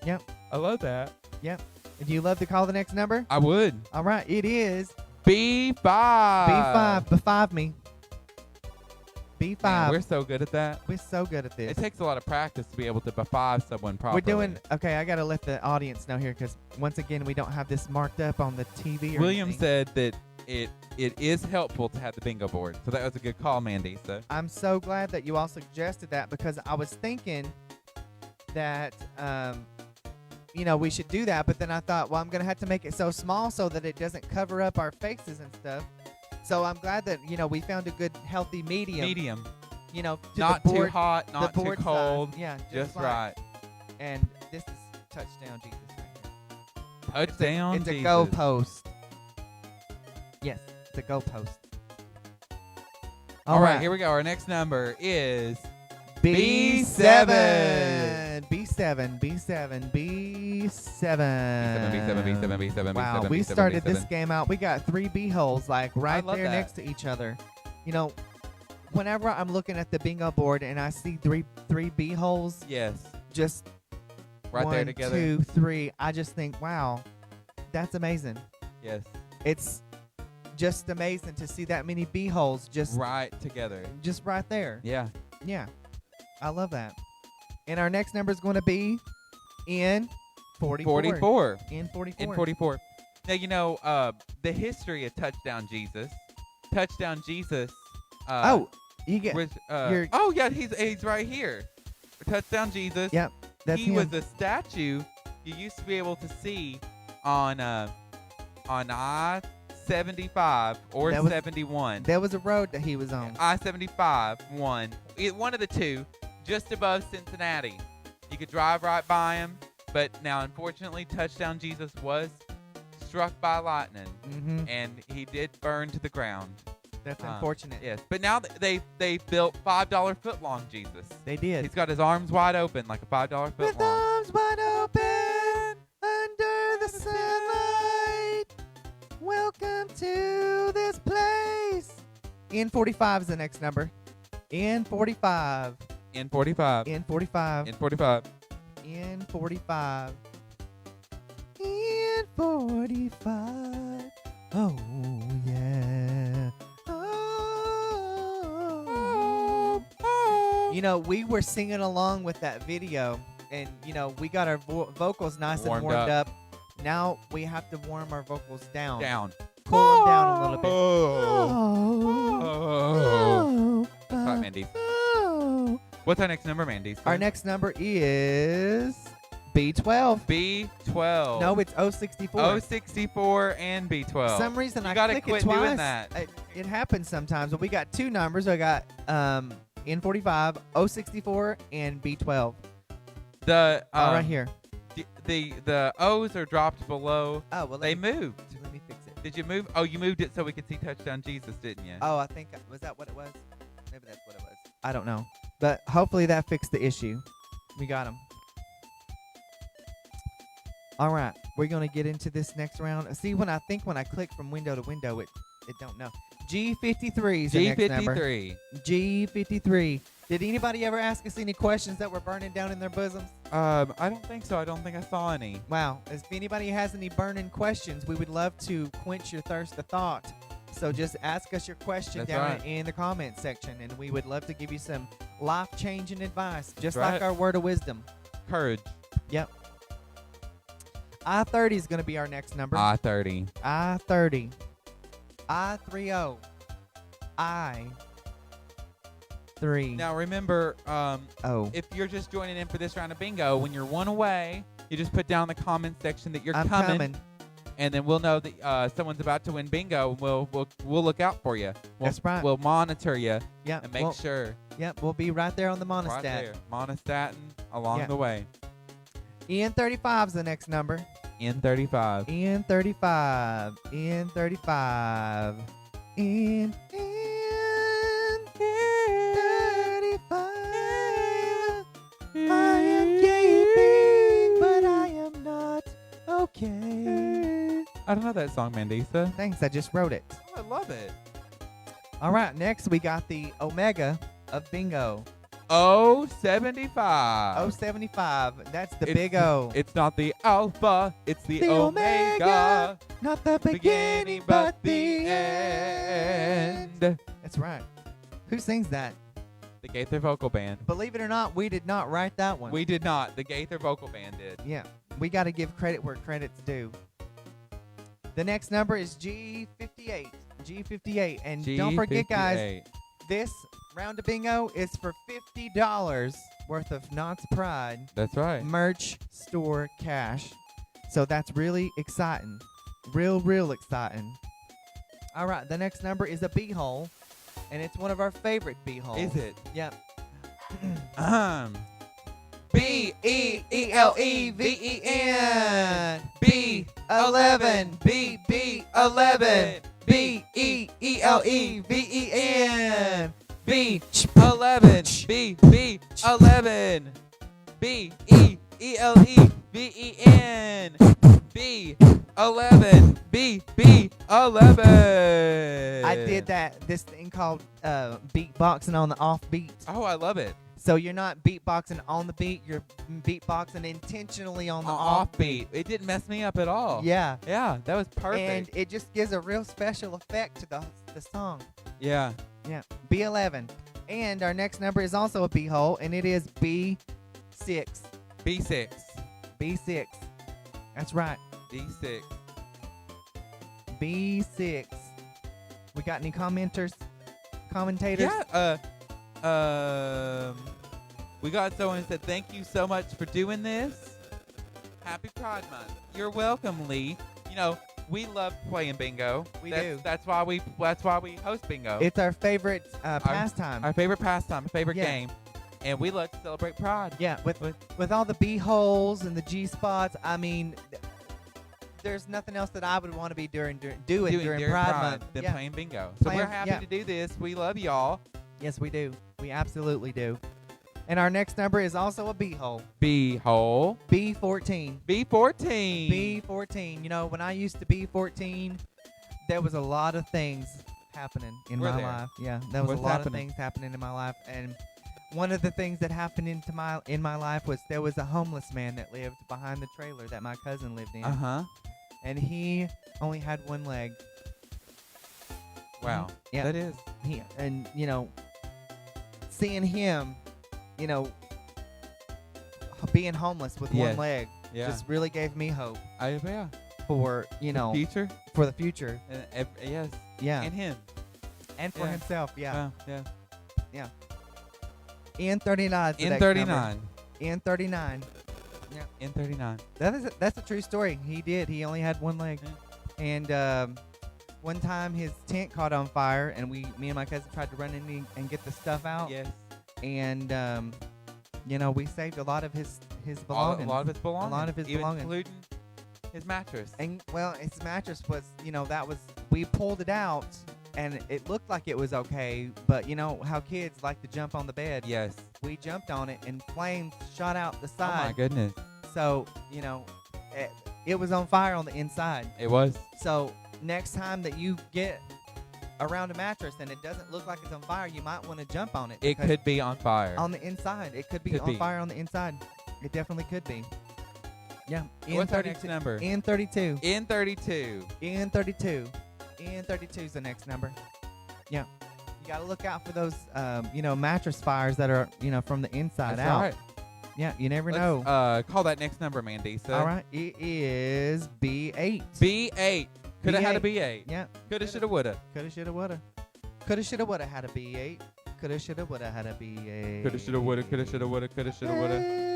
Yep. I love that. Yep. Do you love to call the next number? I would. All right, it is B5. B5. B5 me. B5. Man, we're so good at that. We're so good at this. It takes a lot of practice to be able to B5 someone properly. We're doing okay. I gotta let the audience know here because once again we don't have this marked up on the TV. Or William anything. said that it is helpful to have the bingo board, so that was a good call, Mandisa. I'm so glad that you all suggested that because I was thinking that you know we should do that, but then I thought, well, I'm gonna have to make it so small so that it doesn't cover up our faces and stuff. So I'm glad that we found a good healthy medium. Medium. You know, to Not the board, too hot, not the too board cold. size. Yeah, Just right. right. And this is touchdown Jesus right here. Touchdown It's a Jesus. goal post. Yes, it's a goal post. All right, here we go. Our next number is B7. B7. B7. B7. B7. B7. Wow, B7, we B7, started B7. this game out. We got 3 B holes like right love there that. next to each other. You know, whenever I'm looking at the bingo board and I see three B holes, Yes. just Right 1, there together. 2, 3, I just think, wow, that's amazing. Yes. It's just amazing to see that many B holes just Right together. right there. Yeah. Yeah, I love that. And our next number is going to be in 44. 44. In 44. In 44. Now, you know, the history of Touchdown Jesus. Touchdown Jesus. Oh, you get. Was, you're- oh, yeah, he's right here. Touchdown Jesus. Yep, that's he him. was a statue you used to be able to see on I-75 or That was- 71. There was a road that he was on. I-75 one of the two, just above Cincinnati. You could drive right by him, but now unfortunately, Touchdown Jesus was struck by lightning, and he did burn to the ground. That's unfortunate. Yes, but now they built $5 footlong Jesus. They did. He's got his arms wide open like a $5 With footlong. arms wide open under the sunlight. Welcome to this place. In 45 is the next number. In 45. In 45. In 45. In 45. In 45. In 45. Oh, yeah. Oh. You know, we were singing along with that video, and, you know, we got our vocals nice and warmed up. Now we have to warm our vocals down. Cool them down a little bit. Oh. That's right, Mandy. What's our next number, Mandy? Our next number is B12. B12. No, it's 064. 064 and B12. For some reason you I gotta click quit it twice. doing that. It happens sometimes, but we got 2 numbers. I got N45, 064, and B12. The right here. The O's are dropped below. Oh, well, they moved. Let me fix it. Did you move? Oh, you moved it so we could see Touchdown Jesus, didn't you? Oh, I think was that what it was? Maybe that's what it was. I don't know, but hopefully that fixed the issue. We got them. All right, we're gonna get into this next round. See, when I click from window to window, it don't know. G53 is the next number. G53. G53. Did anybody ever ask us any questions that were burning down in their bosoms? I don't think so. I don't think I saw any. Wow. If anybody has any burning questions, we would love to quench your thirst of thought. So just ask us your question That's down right. in the comment section, and we would love to give you some life-changing advice, just That's like right. our word of wisdom. Courage. Yep. I-30 is going to be our next number. I-30. I-30. I-30. I-3. Now remember, Oh. if you're just joining in for this round of bingo, when you're one away, you just put down in the comment section that you're I'm coming. and then we'll know that someone's about to win bingo. And we'll look out for you. That's right. We'll monitor you Yep. and make sure. Yep. We'll be right there on the Right monostat. there, monostatin along Yeah. the way. N35 is the next number. N35. N35. N35. N35. I am gaping, but I am not okay. I don't know that song, Mandisa. Thanks, I just wrote it. Oh, I love it. All right, next we got the Omega of Bingo. 075. 075. That's the It's- big O. It's not the alpha, it's the, The omega. Omega. Not the beginning, Beginning, but the end. end. That's right. Who sings that? The Gaither Vocal Band. Believe it or not, we did not write that one. We did not. The Gaither Vocal Band did. Yeah, we got to give credit where credit's due. The next number is G58. G58. And don't forget, guys, G58. this round of bingo is for $50 worth of Knox Pride That's right. merch store cash. So that's really exciting. Real exciting. All right, the next number is a B-hole, and it's one of our favorite B-holes. Is it? Yep. B-E-E-L-E-V-E-N. B11. B11. B-E-E-L-E-V-E-N. B11. B11. B-E-E-L-E-V-E-N. B11. B11. I did this thing called beatboxing on the off beat. Oh, I love it. So you're not beatboxing on the beat, you're beatboxing intentionally on the off Offbeat. It didn't mess me up at all. Yeah. Yeah, that was perfect. And it just gives a real special effect to the song. yeah. Yeah. B11. And our next number is also a B hole, and it is B6. B6. B6. That's right. B6. B6. We got any commentators? Yeah. We got someone who said, "Thank you so much for doing this. Happy Pride Month." You're welcome, Lee. You know, we love playing bingo. We do. That's why we host bingo. It's our favorite pastime. Our favorite pastime, our favorite Yeah. game, and we love to celebrate Pride. Yeah, with all the B holes and the G spots, I mean, there's nothing else that I would want to be doing during Pride Month. than Yeah. playing bingo. So Playing- we're happy yeah. to do this. We love y'all. Yes, we do. We absolutely do. And our next number is also a B hole. B hole. B14. B14. B14. You know, when I used to be 14, there was a lot of things happening in Were my there? life. Yeah, there was What's a lot happening? of things happening in my life, and one of the things that happened in my life was there was a homeless man that lived behind the trailer that my cousin lived in, Uh-huh. and he only had one leg. Wow. Yeah. That is. And you know, seeing him, you know, being homeless with Yes. one leg Yeah. just really gave me hope Yeah. for, you know, Future. for the future. Yes. Yeah. And him. And for yeah. himself, yeah. Yeah. N39 's the next N39. number. N39. N39. That's a true story. He did. He only had one leg. And one time his tent caught on fire, and me and my cousin tried to run in and get the stuff out. Yes. And you know, we saved a lot of his A belongings. lot of his belongings. A lot of his even belongings. including his mattress. And well, his mattress was, you know, we pulled it out, and it looked like it was okay, but you know how kids like to jump on the bed. Yes. We jumped on it, and flames shot out the Oh my side. goodness. So, you know, it was on fire on the inside. It was. So next time that you get around a mattress and it doesn't look like it's on fire, you might want to jump on it. It because could be on fire. on the inside. It could be Could on be. fire on the inside. It definitely could be. Yeah. What's our next number? N32. N32. N32. N32 is the next number. Yeah. You got to look out for those, mattress fires that are, from the inside That's out. right. Yeah, you never Let's, know. call that next number, Mandisa. All right. It is B8. B8. Could have had a B8. Yeah. Coulda, shoulda, woulda. Coulda, shoulda, woulda. Coulda, shoulda, woulda had a B8. Coulda, shoulda, woulda had a B8. Coulda, shoulda, woulda. Coulda, shoulda, woulda. Coulda, shoulda, woulda.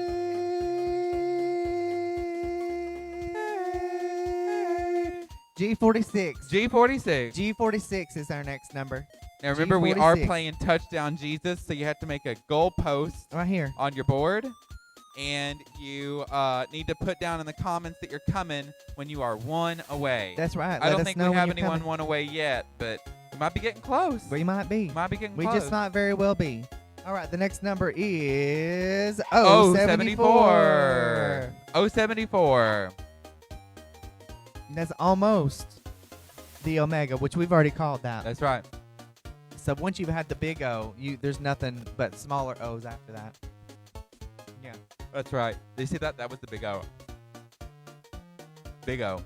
G46. G46. G46 is our next number. Now remember, we are G46. playing Touchdown Jesus, so you have to make a goal post Right here. on your board, and you need to put down in the comments that you're coming when you are one away. That's right. I Let don't us think know we when have you're anyone coming. one away yet, but we might be getting close. We might be. Might be getting We close. just might very well be. All right, the next number is 074. 074. That's almost the Omega, which we've already called that. That's right. So once you've had the big O, there's nothing but smaller O's after that. Yeah. That's right. Do you see that? That was the big O. Big O.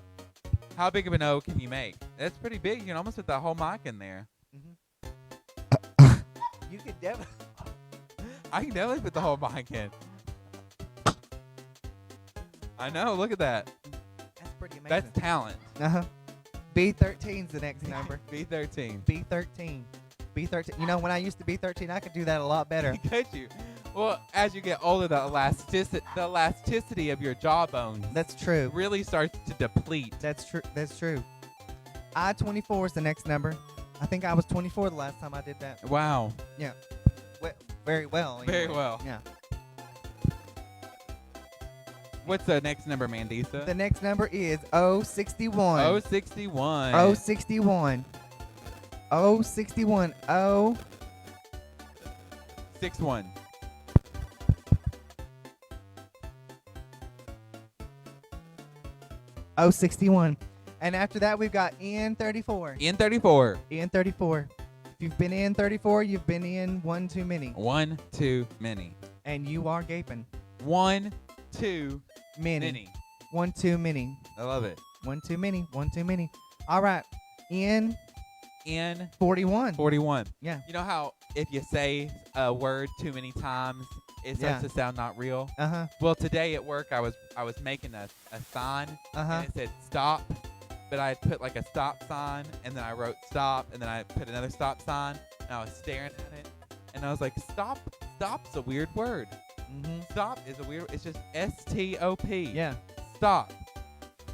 How big of an O can you make? That's pretty big. You can almost put that whole mic in there. You could definitely. I can definitely put the whole mic in. I know. Look at that. That's pretty amazing. That's talent. Uh-huh. B13's the next number. B13. B13. B13. You know, when I used to be 13, I could do that a lot better. Could you? Well, as you get older, the elasticity of your jawbone That's true. really starts to deplete. That's true. That's true. I-24 is the next number. I think I was 24 the last time I did that. Wow. Yeah. Very well. Very anyway. well. Yeah. What's the next number, Mandisa? The next number is 061. 061. 061. 061. 61. Oh, 61. And after that, we've got N34. N34. N34. If you've been in 34, you've been in one too many. One too many. And you are gaping. One too Many. many. One too many. I love it. One too many. One too many. All right. N41. N41. Yeah. You know how if you say a word too many times, it starts to sound not real? Uh-huh. Well, today at work, I was making a sign, and it said stop, but I had put like a stop sign, and then I wrote stop, and then I put another stop sign, and I was staring at it, and I was like, stop's a weird word. Mm-hmm. Stop is a weird, it's just S-T-O-P. Yeah. Stop.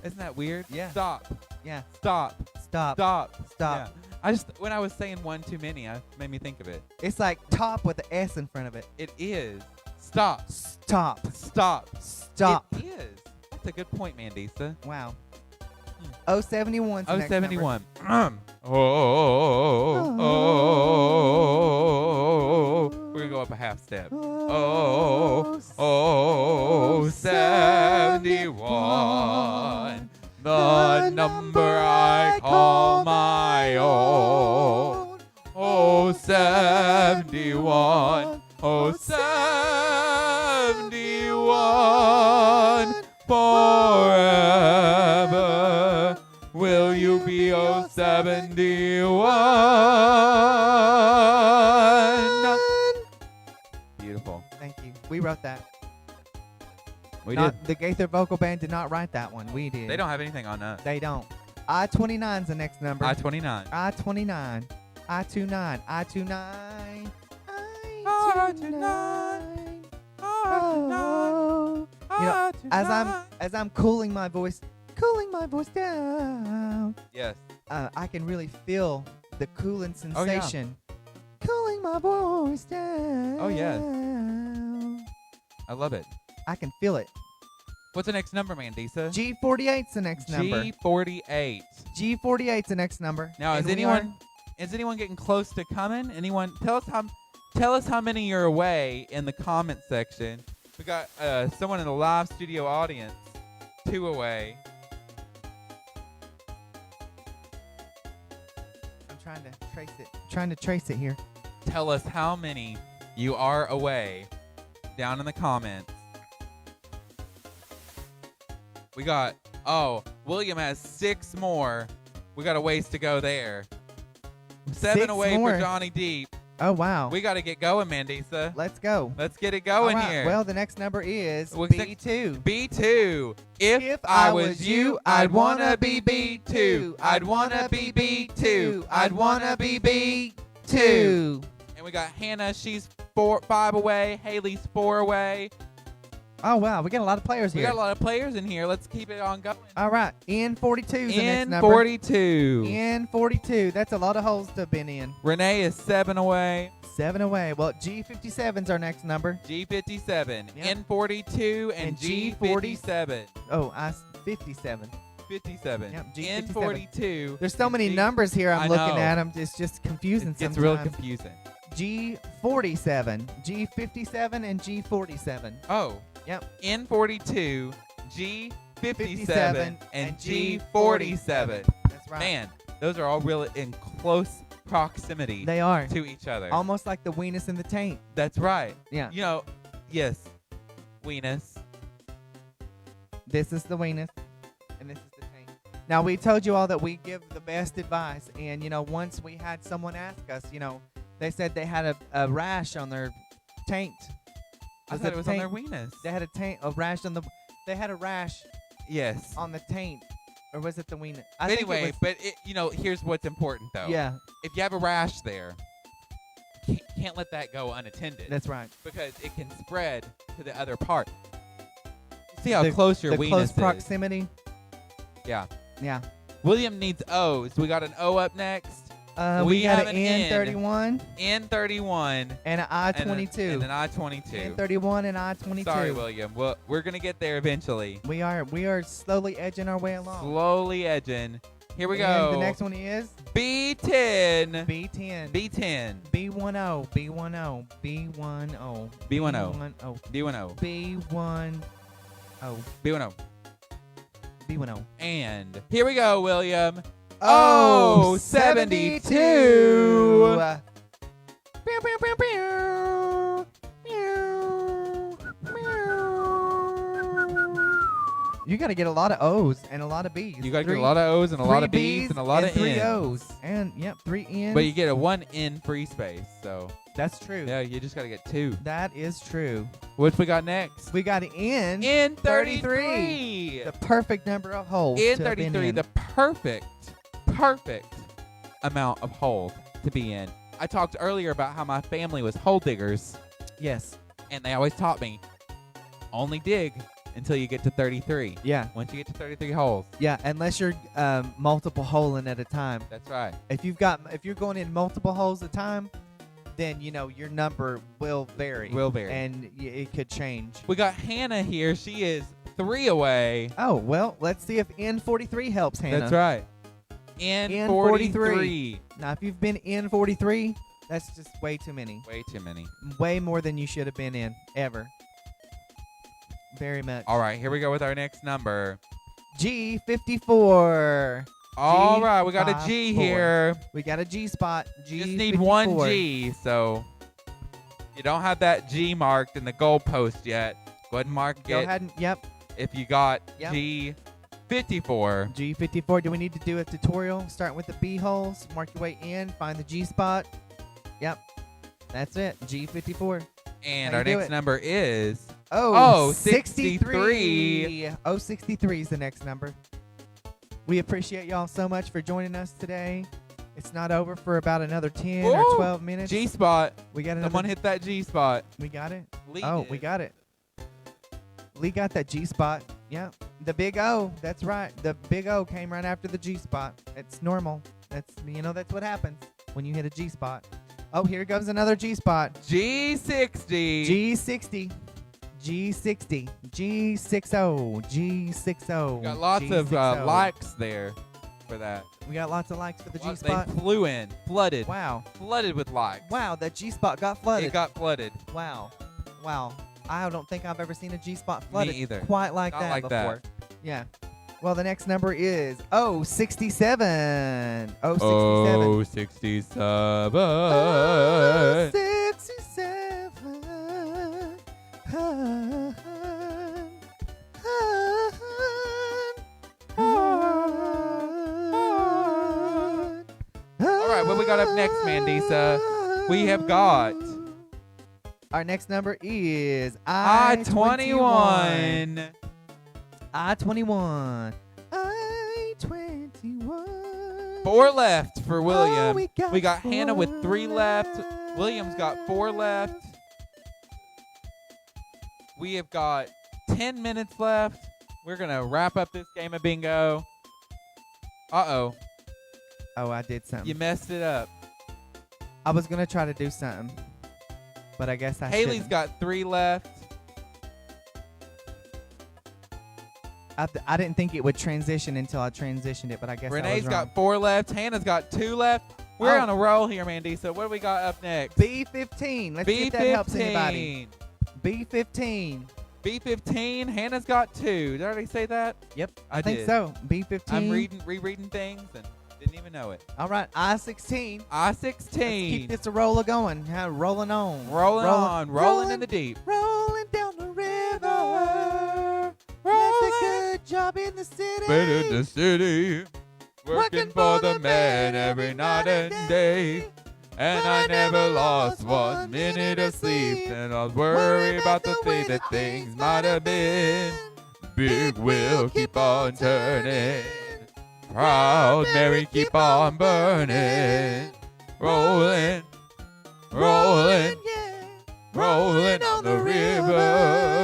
Isn't that weird? Yeah. Stop. Yeah. Stop. Stop. Stop. Stop. Yeah. When I was saying one too many, it made me think of it. It's like top with the S in front of it. It is. Stop. Stop. Stop. Stop. It is. That's a good point, Mandisa. Wow. 071. 071. We're going to go up a half step. 71. The number I call my own. 71. 71. Forever will you be 71. Beautiful. Thank you. We wrote that. We Not- did. The Gaither Vocal Band did not write that one. We did. They don't have anything on us. They don't. I-29 is the next number. I-29. I-29. I-29. I-29. I-29. Oh. You know, as I'm cooling my voice down, Yes. I can really feel the cooling Oh, yeah. sensation. Cooling my voice down. Oh, yes. I love it. I can feel it. What's the next number, Mandisa? G48's the next number. G48. G48's the next number. Now, And is we are- anyone getting close to coming? Anyone? Tell us how many you're away in the comment section. We got someone in the live studio audience, 2 away. I'm trying to. Trying to trace it here. Tell us how many you are away down in the comments. We got, William has 6 more. We got a ways to go there. 7 6 away more. for Johnny Deep. Oh, wow. We got to get going, Mandisa. Let's go. Let's get it going All right, here. Well, the next number is What's the- B2. B2. If I was you, I'd wanna be B2. I'd wanna be B2. I'd wanna be B2. And we got Hannah. She's 5 away. Haley's 4 away. Oh, wow. We got a lot of players We here. got a lot of players in here. Let's keep it on going. All right. N42 is the next number. N42. N42. That's a lot of holes to have been in. Renee is 7 away. 7 away. Well, G57's our next number. G57. Yep. N42 and And G57. Oh, 57. 57. Yep, G57. N42. There's so and many G- numbers here I'm I looking know. at them. It's just confusing It gets sometimes. real confusing. G47, G57, and G47. Oh. Yep. N42, G57, 57, and and G47. That's right. Man, those are all real in close proximity They are. to each other. Almost like the weenus and the taint. That's right. Yeah. You know, yes, weenus. This is the weenus, and this is the taint. Now, we told you all that we give the best advice, and, once we had someone ask us, they said they had a rash on their taint. I thought it was on their weenus. They had a rash on the. They had a rash Yes. on the taint, or was it the weenus? But anyway, here's what's important though. Yeah, If you have a rash there, can't let that go unattended. that's right. because it can spread to the other part. See how close your The weenus close is. proximity. Yeah. Yeah. William needs O's. We got an O up next. We got have an an N31 N31 and an I-22. and an I-22. N31 and I-22. Sorry, William. Well, we're gonna get there eventually. We are slowly edging our way along. Slowly edging. Here we And go. the next one is B10. B10. B10. B10. B10. B10. B10. B10. B10. B10. B10. B10. And here we go, William. Oh, 72. 72. Pew, pew, pew, pew. Meow. Meow. You got to get a lot of O's and a lot of B's. You got to get a lot of O's and a lot of B's and a lot of N's. 3 O's. And, 3 N's. But you get a 1 N free space, so That's true. yeah, you just got to get 2. That is true. What we got next? We got an N. N33. The perfect number of holes. to have been N33, in. the perfect amount of holes to be in. I talked earlier about how my family was hole diggers, Yes. and they always taught me only dig until you get to 33. Yeah. Once you get to 33 holes, Yeah. Unless you're multiple holing at a time. that's right. If you're going in multiple holes at a time, then your number will vary. Will vary. And it could change. We got Hannah here. She is 3 away. Oh, well, let's see if N43 helps, Hannah. That's right. N43. Now, if you've been N43, that's just way too many. Way too many. Way more than you should have been in, ever. Very much. All right, here we go with our next number. G54. All right, we got a G 54. here. We got a G spot. G. Just need 1 G, so you don't have that G marked in the goalpost yet. Go ahead and mark Go it ahead and, yep. if you got Yep. G54. G54. Do we need to do a tutorial? Start with the B holes. Mark your way in. Find the G spot. Yep. That's it. G54. And How our you do next it? number is Oh, 63. 63 is the next number. We appreciate y'all so much for joining us today. It's not over for about another 10 or Woo! 12 minutes. G spot. We got another. Someone hit that G spot. We got it. Lee Oh, did. we got it. Lee got that G spot. Yeah. The big O. That's right. The big O came right after the G spot. It's normal. That's what happens when you hit a G spot. Oh, here goes another G spot. G60. G60. G60. G60. G60. Got lots of G60. likes there for that. We got lots of likes for the G They spot. flew in. Flooded. Wow. Flooded with likes. Wow, that G spot got flooded. It got flooded. Wow. Wow. I don't think I've ever seen a G spot flooded either. quite like Not that like before. that. Yeah. Well, the next number is 067. 067. Oh, 67. Oh, 67. All right, what we got up next, Mandisa? We have got Our next number is I-21. I-21. I-21. 4 left for William. we got Hannah with 3 4 left. William's got 4 left. We have got 10 minutes left. We're going to wrap up this game of bingo. Uh-oh. Oh, I did something. You messed it up. I was going to try to do something, but I guess I Haley's shouldn't. got 3 left. I didn't think it would transition until I transitioned it, but I guess I Renee's was wrong. got 4 left. Hannah's got 2 left. We're Oh. on a roll here, Mandisa. What do we got up next? B15. Let's see if that helps anybody. B15. B15. Hannah's got 2. Did I already say that? Yep, I think did. so. B15. I'm rereading things and didn't even know it. All right, I-16. I-16. Let's keep this a roller going. Rolling on. Rolling in the deep. Rolling down the river. That's a good job in the city. Been in the city, working for the man every night and day. And I never lost 1 minute of sleep. And I was worried about the way that things might have been. Big wheel keep on turning. Proud Mary keep on burning. Rolling, rolling, rolling on the river.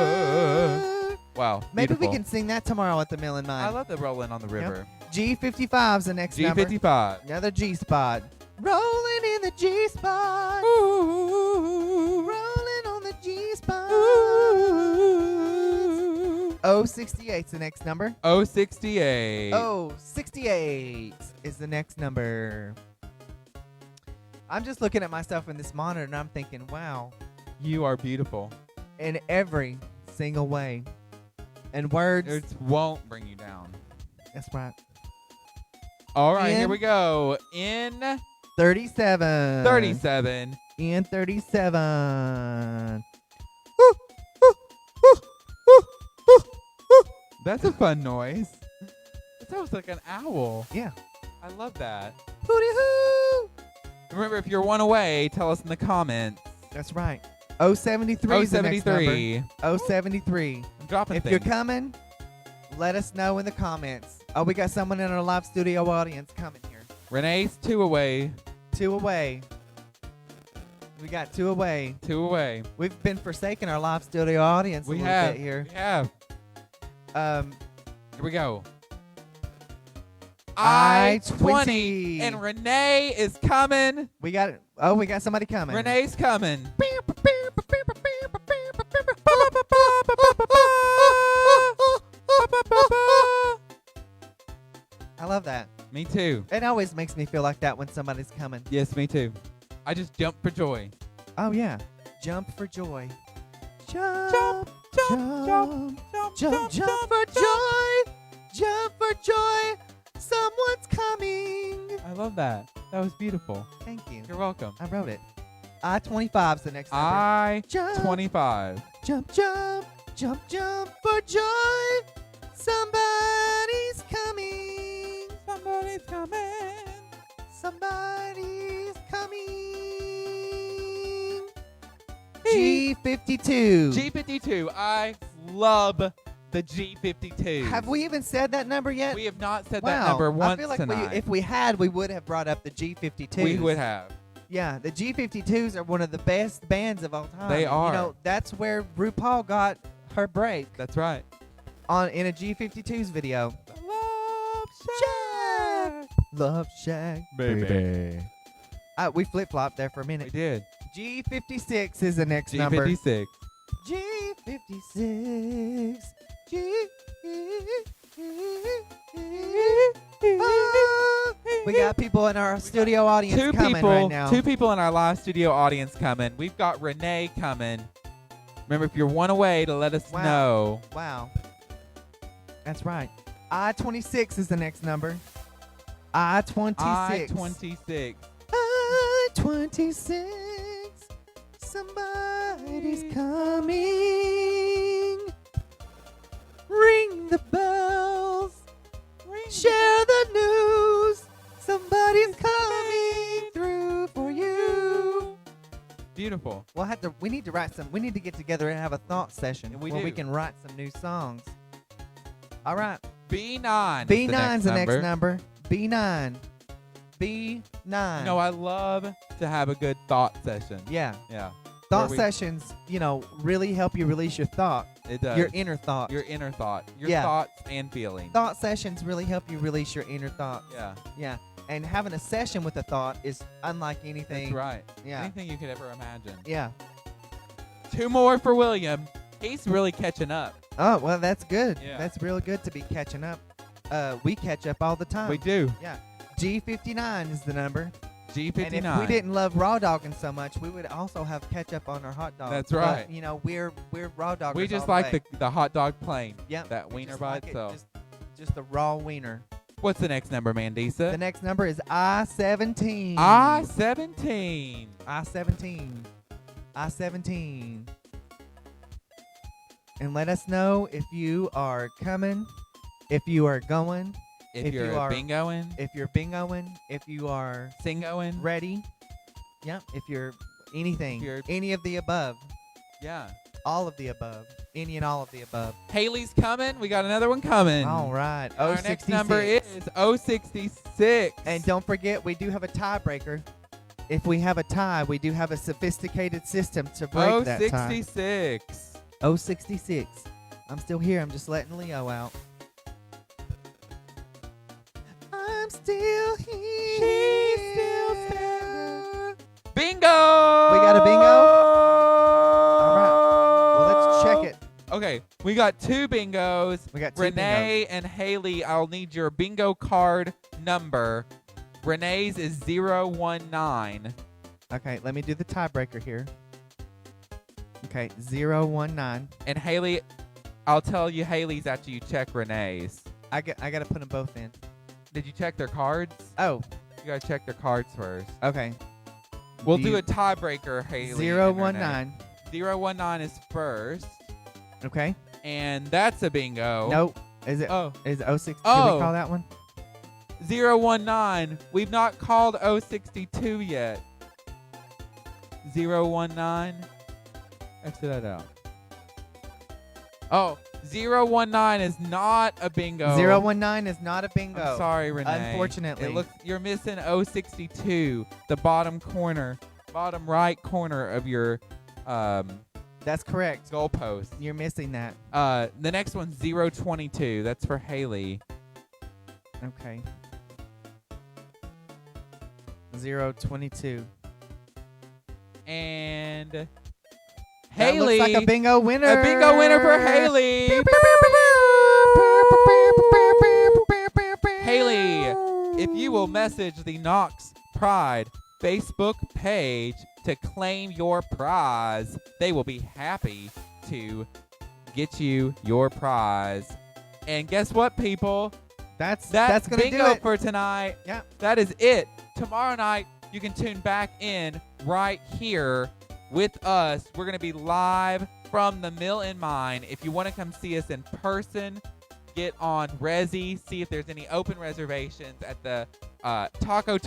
Wow. Maybe beautiful. we can sing that tomorrow at the Mill and Mine. I love the rolling on the river. G55's the next number. G55. Another G spot. Rolling in the G spot. Rolling on the G spot. 068's the next number. 068. 068 is the next number. I'm just looking at myself in this monitor and I'm thinking, wow, You are beautiful. in every single way. And words. It won't bring you down. That's right. All right, here In- we go. In 37. 37. In 37. That's a fun noise. It sounds like an owl. Yeah. I love that. Hooty-hoo. Remember, if you're one away, tell us in the comments. That's right. 073 is the next number. 073. 073. I'm dropping If things. you're coming, let us know in the comments. Oh, we got someone in our live studio audience coming here. Renee's 2 away. 2 away. We got 2 away. 2 away. We've been forsaking our live studio audience a We little have. bit here. We have. Here we go. I-20. And Renee is coming. We got it. Oh, we got somebody coming. Renee's coming. I love that. Me too. It always makes me feel like that when somebody's coming. Yes, me too. I just jump for joy. Oh, yeah. Jump for joy. Jump, Jump, jump, jump, jump, jump for joy. Jump for joy. Someone's coming. I love that. That was beautiful. Thank you. You're welcome. I wrote it. I-25's the next number. I-25. Jump, jump, jump, jump for joy. Somebody's coming. Somebody's coming. Somebody's coming. G52. G52. I love the G52. Have we even said that number yet? We have not said Wow. that number once I feel like tonight. if we had, we would have brought up the G52s. We would have. Yeah, the G52s are one of the best bands of all time. They are. You know, that's where RuPaul got her break That's right. in a G52s video. Love Shack. Love Shack. Baby. We flip-flopped there for a We minute. did. G56 is the next number. G56. G56. We got people in our studio audience Two coming people, right now. two people in our live studio audience coming. We've got Renee coming. Remember, if you're one away, to let us Wow. know. Wow. That's right. I-26 is the next number. I-26. I-26. I-26. Somebody's coming. Ring the bells. Share the news. Somebody's coming through for you. Beautiful. We need to write some. We need to get together and have a thought session We where do. we can write some new songs. All right. B9. B9's the next number. B9. B9. No, I love to have a good thought session. Yeah. Yeah. Thought Where we- sessions, really help you release your thought. It does. Your inner thought. Your inner thought. Your Yeah. thoughts and feelings. Thought sessions really help you release your inner thoughts. Yeah. Yeah. And having a session with a thought is unlike anything. That's right. Yeah. Anything you could ever imagine. Yeah. 2 more for William. He's really catching up. Oh, well, that's good. Yeah. That's real good to be catching up. We catch up all the time. We do. Yeah. G59 is the number. G59. And if we didn't love raw dogging so much, we would also have ketchup on our hot dogs. That's right. But, we're raw doggers. We just all like way. the hot dog plain. Yep. That we wiener just by like it, itself. Just the raw wiener. What's the next number, Mandisa? The next number is I-17. I-17. I-17. I-17. And let us know if you are coming, if you are going, If you're bingoing, if you're bingoing, if you are singoing, ready. Yep. If you're anything, If you're- any of the above, yeah. all of the above, any and all of the above. Haley's coming. We got another one coming. All right. Our next number is 066. And don't forget, we do have a tiebreaker. If we have a tie, we do have a sophisticated system to break that tie. 066. 066. I'm still here. I'm just letting Leo out. I'm still here. She's still standing. Bingo! We got a bingo? All right. Well, let's check it. Okay, we got 2 bingos. We got 2 Renee and Haley, I'll need your bingo card number. Renee's is 019. Okay, let me do the tiebreaker here. Okay, 019. And Haley, I'll tell you Haley's after you check Renee's. I got to put them both in. Did you check their cards? Oh, You gotta check their cards first. okay. We'll Do do you- a tiebreaker, Haley. and 019. Renee. 019 is first, Okay. and that's a bingo. Nope. Is it? Oh, Is it 06? Did Oh. we call that one? 019. We've not called 062 yet. 019. Exit that out. Oh, 019 is not a bingo. 019 is not a bingo. I'm sorry, Renee. Unfortunately. It looks you're missing 062, the bottom right corner of your That's correct. goalpost. You're missing that. The next one's 022. That's for Haley. Okay. 022. And That Haley. looks like a bingo winner. A bingo winner for Haley. Haley, if you will message the Knox Pride Facebook page to claim your prize, they will be happy to get you your prize. And guess what, people? That's That's gonna do bingo it. for tonight. Yeah. That is it. Tomorrow night, you can tune back in right here with us. We're going to be live from the Mill and Mine. If you want to come see us in person, get on Resi, see if there's any open reservations at the Taco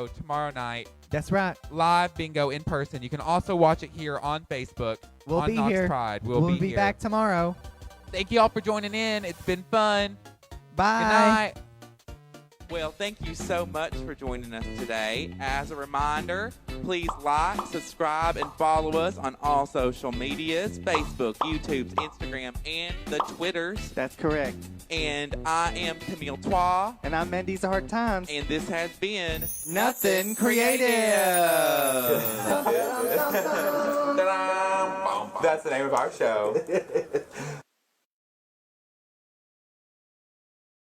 tomorrow night. That's right. Live bingo in person. You can also watch it here on Facebook. We'll on be Knox here. Pride. We'll be here. back tomorrow. Thank you all for joining in. It's been fun. Bye. Good night. Well, thank you so much for joining us today. As a reminder, please like, subscribe, and follow us on all social medias, Facebook, YouTube, Instagram, and the Twitters. That's correct. And I am Camille Twa, And I'm Mandisa Hard Times. and this has been Nothing Creative. That's the name of our show.